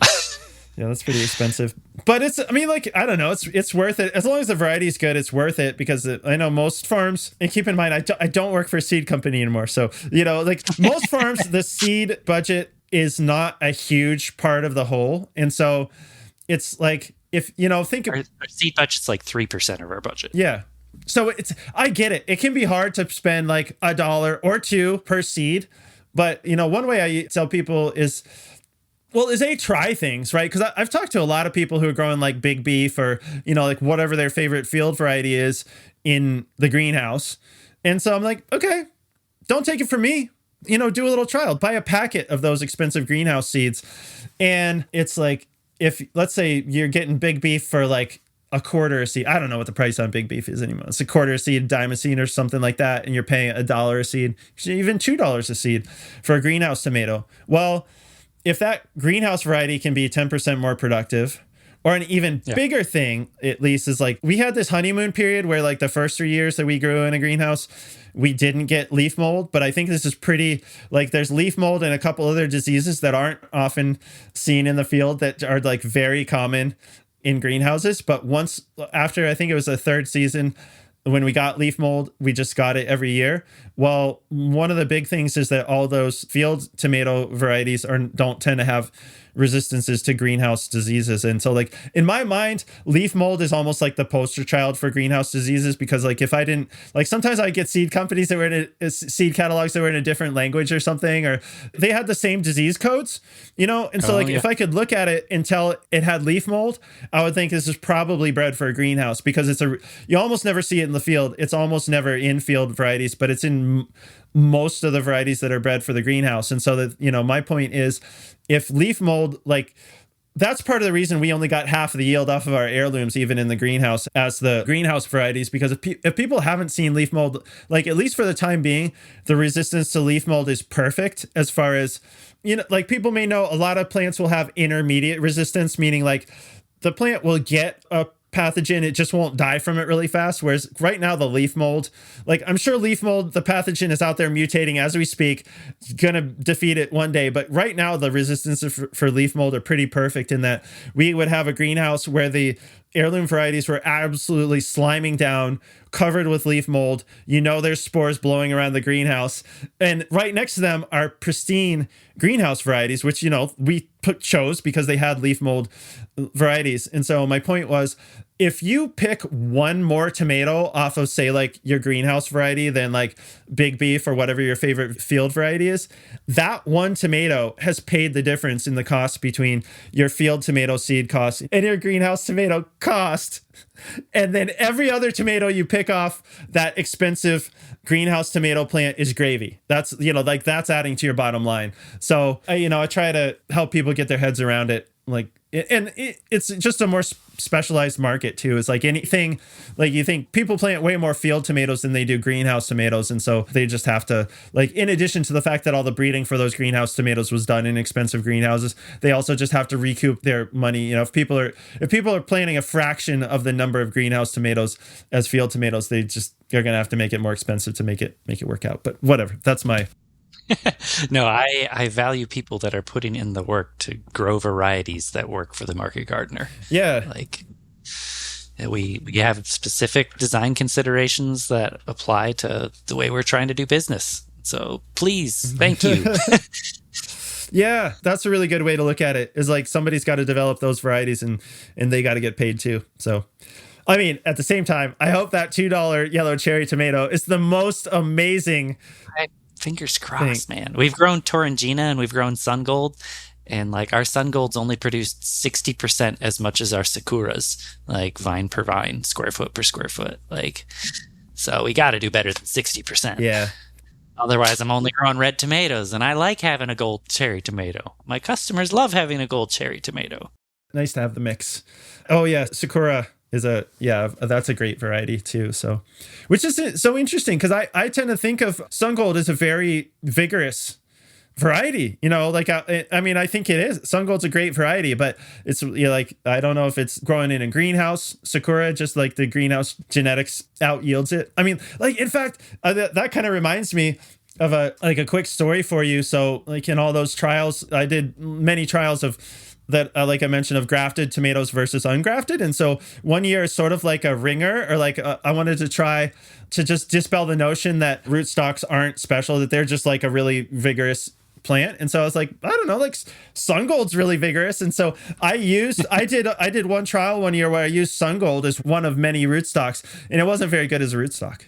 [SPEAKER 1] that's pretty expensive. But it's, I mean, like, I don't know, it's worth it. As long as the variety is good, it's worth it, because I know most farms, and keep in mind, I don't work for a seed company anymore. So, like, most farms, the seed budget is not a huge part of the whole. And so it's like, if, think of
[SPEAKER 2] our seed budget's like 3% of our budget.
[SPEAKER 1] Yeah. So I get it. It can be hard to spend like $1 or $2 per seed. But, one way I tell people is try things, right? Because I've talked to a lot of people who are growing like big beef or, like whatever their favorite field variety is in the greenhouse. And so I'm like, okay, don't take it from me. Do a little trial, buy a packet of those expensive greenhouse seeds. And it's like, if let's say you're getting big beef for like a quarter a seed, I don't know what the price on big beef is anymore. It's a quarter a seed, dime a seed or something like that. And you're paying $1 a seed, even $2 a seed for a greenhouse tomato. Well, if that greenhouse variety can be 10% more productive, Or an even bigger thing, at least, is like we had this honeymoon period where like the first 3 years that we grew in a greenhouse, we didn't get leaf mold. But I think this is pretty, like there's leaf mold and a couple other diseases that aren't often seen in the field that are like very common in greenhouses. But once after, I think it was the third season, when we got leaf mold, we just got it every year. Well, one of the big things is that all those field tomato varieties don't tend to have resistances to greenhouse diseases. And so like in my mind, leaf mold is almost like the poster child for greenhouse diseases, because like if I didn't, like sometimes I get seed companies that were in seed catalogs that were in a different language or something, or they had the same disease codes, you know? And so if I could look at it and tell it had leaf mold, I would think this is probably bred for a greenhouse, because you almost never see it in the field. It's almost never in field varieties, but it's in most of the varieties that are bred for the greenhouse. And so that, you know, my point is, if leaf mold, like that's part of the reason we only got half of the yield off of our heirlooms, even in the greenhouse, as the greenhouse varieties, because if people haven't seen leaf mold, like at least for the time being, the resistance to leaf mold is perfect. As far as, you know, like people may know, a lot of plants will have intermediate resistance, meaning like the plant will get a pathogen, it just won't die from it really fast. Whereas right now the leaf mold, like I'm sure leaf mold, the pathogen is out there mutating as we speak, gonna defeat it one day. But right now the resistances for leaf mold are pretty perfect, in that we would have a greenhouse where the heirloom varieties were absolutely sliming down, covered with leaf mold. You know, there's spores blowing around the greenhouse. And right next to them are pristine greenhouse varieties, which, you know, we chose because they had leaf mold varieties. And so my point was, if you pick one more tomato off of, say, like your greenhouse variety than like Big Beef or whatever your favorite field variety is, that one tomato has paid the difference in the cost between your field tomato seed cost and your greenhouse tomato cost. And then every other tomato you pick off that expensive greenhouse tomato plant is gravy. That's, you know, like that's adding to your bottom line. So, I try to help people get their heads around it. Like, and it's just a more specialized market too. It's like anything, like you think people plant way more field tomatoes than they do greenhouse tomatoes. And so they just have to, like, in addition to the fact that all the breeding for those greenhouse tomatoes was done in expensive greenhouses, they also just have to recoup their money. You know, if people are planting a fraction of the number of greenhouse tomatoes as field tomatoes, they're going to have to make it more expensive to make it work out. But whatever, that's my...
[SPEAKER 2] No, I value people that are putting in the work to grow varieties that work for the market gardener.
[SPEAKER 1] Yeah.
[SPEAKER 2] Like we have specific design considerations that apply to the way we're trying to do business. So please, thank you.
[SPEAKER 1] Yeah, that's a really good way to look at it, is like somebody's got to develop those varieties and they got to get paid too. So, I mean, at the same time, I hope that $2 yellow cherry tomato is the most amazing...
[SPEAKER 2] Fingers crossed, man. We've grown Torrangina and we've grown Sun Gold, and like our Sun Gold's only produced 60% as much as our Sakuras, like vine per vine, square foot per square foot. Like, so we got to do better than 60%.
[SPEAKER 1] Yeah.
[SPEAKER 2] Otherwise, I'm only growing red tomatoes, and I like having a gold cherry tomato. My customers love having a gold cherry tomato.
[SPEAKER 1] Nice to have the mix. Oh yeah, Sakura that's a great variety too. So, which is so interesting, because I tend to think of Sun Gold as a very vigorous variety. You know, like I mean, I think it is. Sun Gold's a great variety, but it's, you know, like I don't know if it's growing in a greenhouse. Sakura, just like the greenhouse genetics out yields it. I mean, like in fact, that kind of reminds me of a quick story for you. So, like in all those trials, I did many trials of that, like I mentioned, of grafted tomatoes versus ungrafted. And so one year is sort of like a ringer, or like I wanted to try to just dispel the notion that rootstocks aren't special, that they're just like a really vigorous plant. And so I was like, I don't know, like Sun Gold's really vigorous. And so I did one trial one year where I used Sun Gold as one of many rootstocks, and it wasn't very good as a rootstock.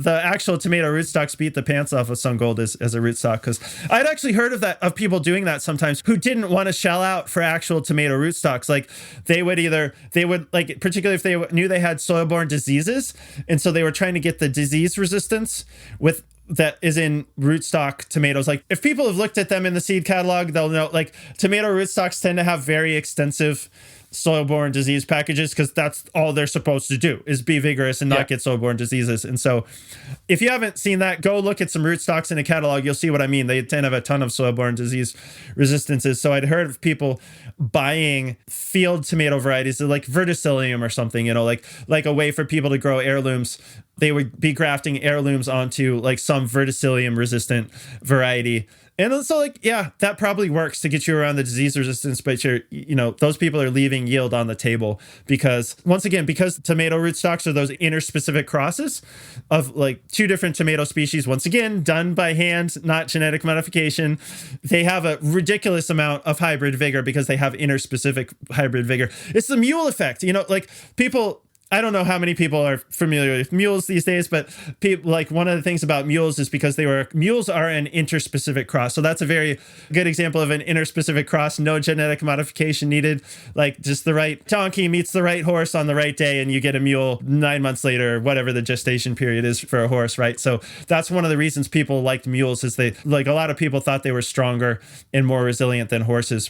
[SPEAKER 1] The actual tomato rootstocks beat the pants off of Sun Gold as a rootstock, because I'd actually heard of people doing that sometimes, who didn't want to shell out for actual tomato rootstocks. Like they would like, particularly if they knew they had soil-borne diseases, and so they were trying to get the disease resistance with that is in rootstock tomatoes. Like if people have looked at them in the seed catalog, they'll know like tomato rootstocks tend to have very extensive soil-borne disease packages because that's all they're supposed to do is be vigorous and not get soil-borne diseases. And so if you haven't seen that, go look at some rootstocks in a catalog. You'll see what I mean. They tend to have a ton of soil-borne disease resistances. So I'd heard of people buying field tomato varieties like verticillium or something, like a way for people to grow heirlooms. They would be grafting heirlooms onto like some verticillium resistant variety. And so that probably works to get you around the disease resistance, but those people are leaving yield on the table because tomato rootstocks are those interspecific crosses of like two different tomato species, once again, done by hand, not genetic modification. They have a ridiculous amount of hybrid vigor because they have interspecific hybrid vigor. It's the mule effect, people. I don't know how many people are familiar with mules these days, but people, like one of the things about mules is because mules are an interspecific cross. So that's a very good example of an interspecific cross, no genetic modification needed. Like just the right donkey meets the right horse on the right day and you get a mule 9 months later, whatever the gestation period is for a horse, right? So that's one of the reasons people liked mules is a lot of people thought they were stronger and more resilient than horses,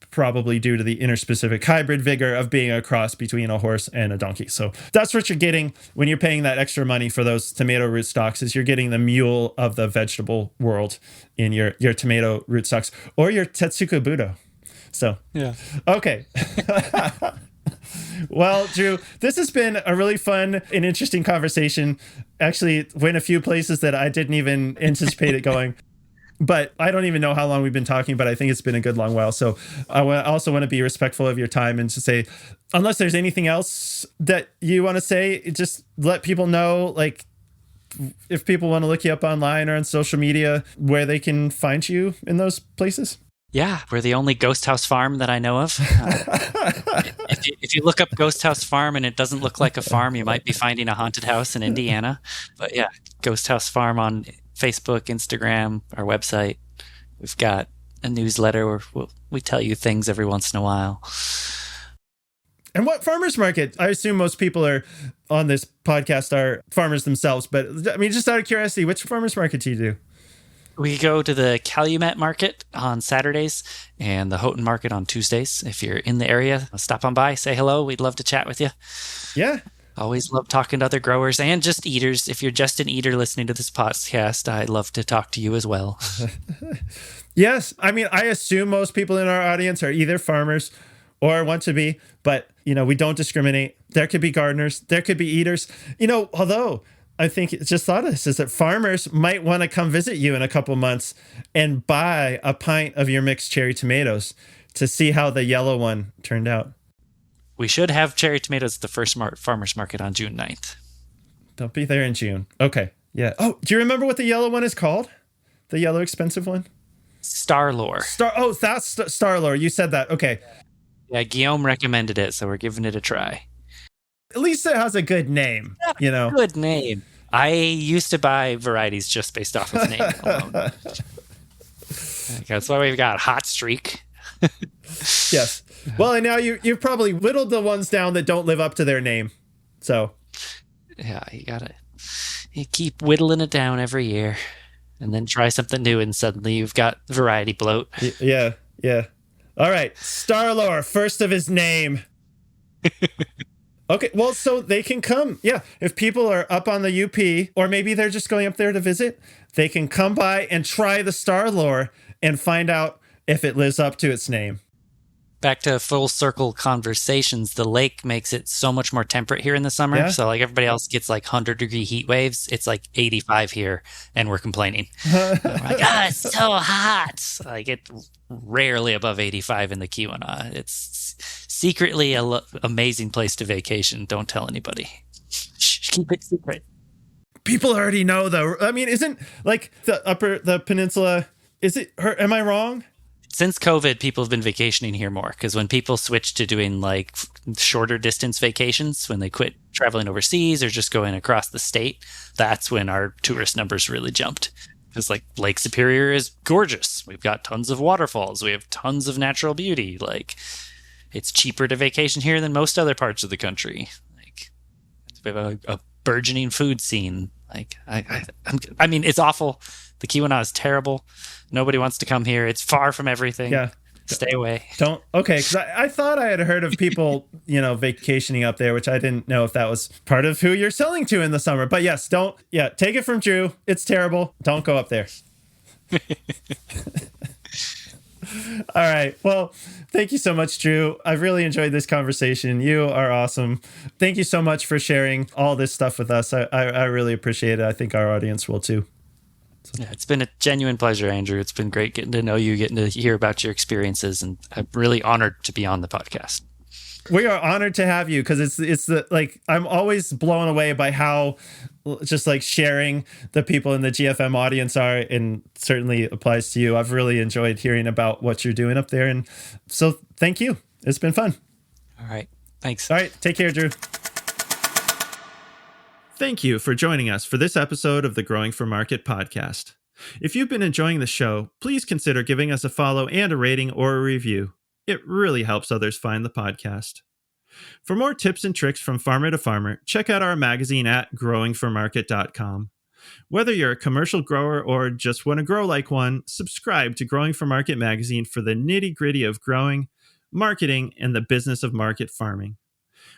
[SPEAKER 1] probably due to the interspecific hybrid vigor of being a cross between a horse and a donkey. So that's what you're getting when you're paying that extra money for those tomato rootstocks is you're getting the mule of the vegetable world in your tomato rootstocks or your Tetsuko Budo. So, yeah. Okay. Well, Drew, this has been a really fun and interesting conversation. Actually, went a few places that I didn't even anticipate it going. But I don't even know how long we've been talking, but I think it's been a good long while. So I also want to be respectful of your time and to say, unless there's anything else that you want to say, just let people know, like, if people want to look you up online or on social media, where they can find you in those places.
[SPEAKER 2] Yeah, we're the only ghost house farm that I know of. If you look up Ghost House Farm and it doesn't look like a farm, you might be finding a haunted house in Indiana. But yeah, Ghost House Farm on Facebook, Instagram, our website. We've got a newsletter where we tell you things every once in a while.
[SPEAKER 1] And what farmers market? I assume most people are on this podcast are farmers themselves, but I mean, just out of curiosity, which farmers market do you do?
[SPEAKER 2] We go to the Calumet Market on Saturdays and the Houghton Market on Tuesdays. If you're in the area, stop on by, say hello. We'd love to chat with you.
[SPEAKER 1] Yeah.
[SPEAKER 2] Always love talking to other growers and just eaters. If you're just an eater listening to this podcast, I'd love to talk to you as well.
[SPEAKER 1] Yes. I mean, I assume most people in our audience are either farmers or want to be, but, we don't discriminate. There could be gardeners. There could be eaters. Although I think just thought of this is that farmers might want to come visit you in a couple months and buy a pint of your mixed cherry tomatoes to see how the yellow one turned out.
[SPEAKER 2] We should have cherry tomatoes at the first farmers market on June 9th.
[SPEAKER 1] Don't be there in June. Okay. Yeah. Oh, do you remember what the yellow one is called? The yellow expensive one?
[SPEAKER 2] Starlore.
[SPEAKER 1] That's Starlore. You said that. Okay.
[SPEAKER 2] Yeah, Guillaume recommended it, so we're giving it a try.
[SPEAKER 1] At least it has a good name,
[SPEAKER 2] Good name. I used to buy varieties just based off of name alone. That's why we've got Hot Streak.
[SPEAKER 1] Yes. Well, and now you've probably whittled the ones down that don't live up to their name. So.
[SPEAKER 2] Yeah, you keep whittling it down every year and then try something new and suddenly you've got variety bloat.
[SPEAKER 1] Yeah. All right. Starlore, first of his name. Okay, well, so they can come. Yeah, if people are up on the UP, or maybe they're just going up there to visit, they can come by and try the Starlore and find out if it lives up to its name.
[SPEAKER 2] Back to full circle conversations, the lake makes it so much more temperate here in the summer. Yeah. So like everybody else gets like 100-degree heat waves. It's like 85 here, and we're complaining. We're like, it's so hot. Like it's rarely above 85 in the Keweenaw. It's secretly an amazing place to vacation. Don't tell anybody. Keep it secret.
[SPEAKER 1] People already know, though. I mean, isn't like the peninsula? Is it? Am I wrong?
[SPEAKER 2] Since COVID, people have been vacationing here more because when people switched to doing like shorter distance vacations, when they quit traveling overseas or just going across the state, that's when our tourist numbers really jumped. Because like Lake Superior is gorgeous. We've got tons of waterfalls. We have tons of natural beauty. Like it's cheaper to vacation here than most other parts of the country. Like we have a burgeoning food scene. Like I mean, it's awful. The Keweenaw is terrible. Nobody wants to come here. It's far from everything.
[SPEAKER 1] Yeah.
[SPEAKER 2] Stay away.
[SPEAKER 1] Don't. Okay, because I thought I had heard of people, vacationing up there, which I didn't know if that was part of who you're selling to in the summer. But yes, don't. Yeah, take it from Drew. It's terrible. Don't go up there. All right. Well, thank you so much, Drew. I've really enjoyed this conversation. You are awesome. Thank you so much for sharing all this stuff with us. I really appreciate it. I think our audience will too.
[SPEAKER 2] Yeah, it's been a genuine pleasure, Andrew. It's been great getting to know you, getting to hear about your experiences, and I'm really honored to be on the podcast.
[SPEAKER 1] We are honored to have you because it's I'm always blown away by how just like sharing the people in the GFM audience are, and certainly applies to you. I've really enjoyed hearing about what you're doing up there. And so thank you. It's been fun.
[SPEAKER 2] All right. Thanks.
[SPEAKER 1] All right. Take care, Drew. Thank you for joining us for this episode of the Growing for Market podcast. If you've been enjoying the show, please consider giving us a follow and a rating or a review. It really helps others find the podcast. For more tips and tricks from farmer to farmer, check out our magazine at growingformarket.com. Whether you're a commercial grower or just want to grow like one, subscribe to Growing for Market magazine for the nitty-gritty of growing, marketing, and the business of market farming.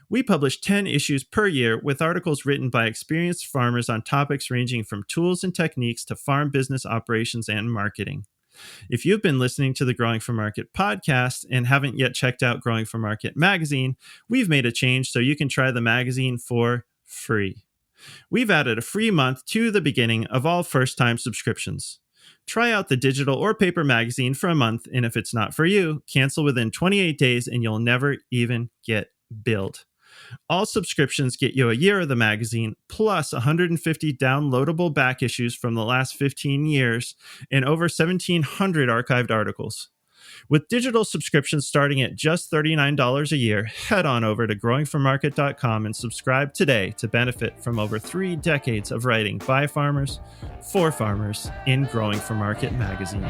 [SPEAKER 1] We publish 10 issues per year with articles written by experienced farmers on topics ranging from tools and techniques to farm business operations and marketing. If you've been listening to the Growing for Market podcast and haven't yet checked out Growing for Market magazine, we've made a change so you can try the magazine for free. We've added a free month to the beginning of all first-time subscriptions. Try out the digital or paper magazine for a month, and if it's not for you, cancel within 28 days and you'll never even get billed. All subscriptions get you a year of the magazine, plus 150 downloadable back issues from the last 15 years and over 1,700 archived articles. With digital subscriptions starting at just $39 a year, head on over to growingformarket.com and subscribe today to benefit from over 3 decades of writing by farmers, for farmers, in Growing for Market magazine.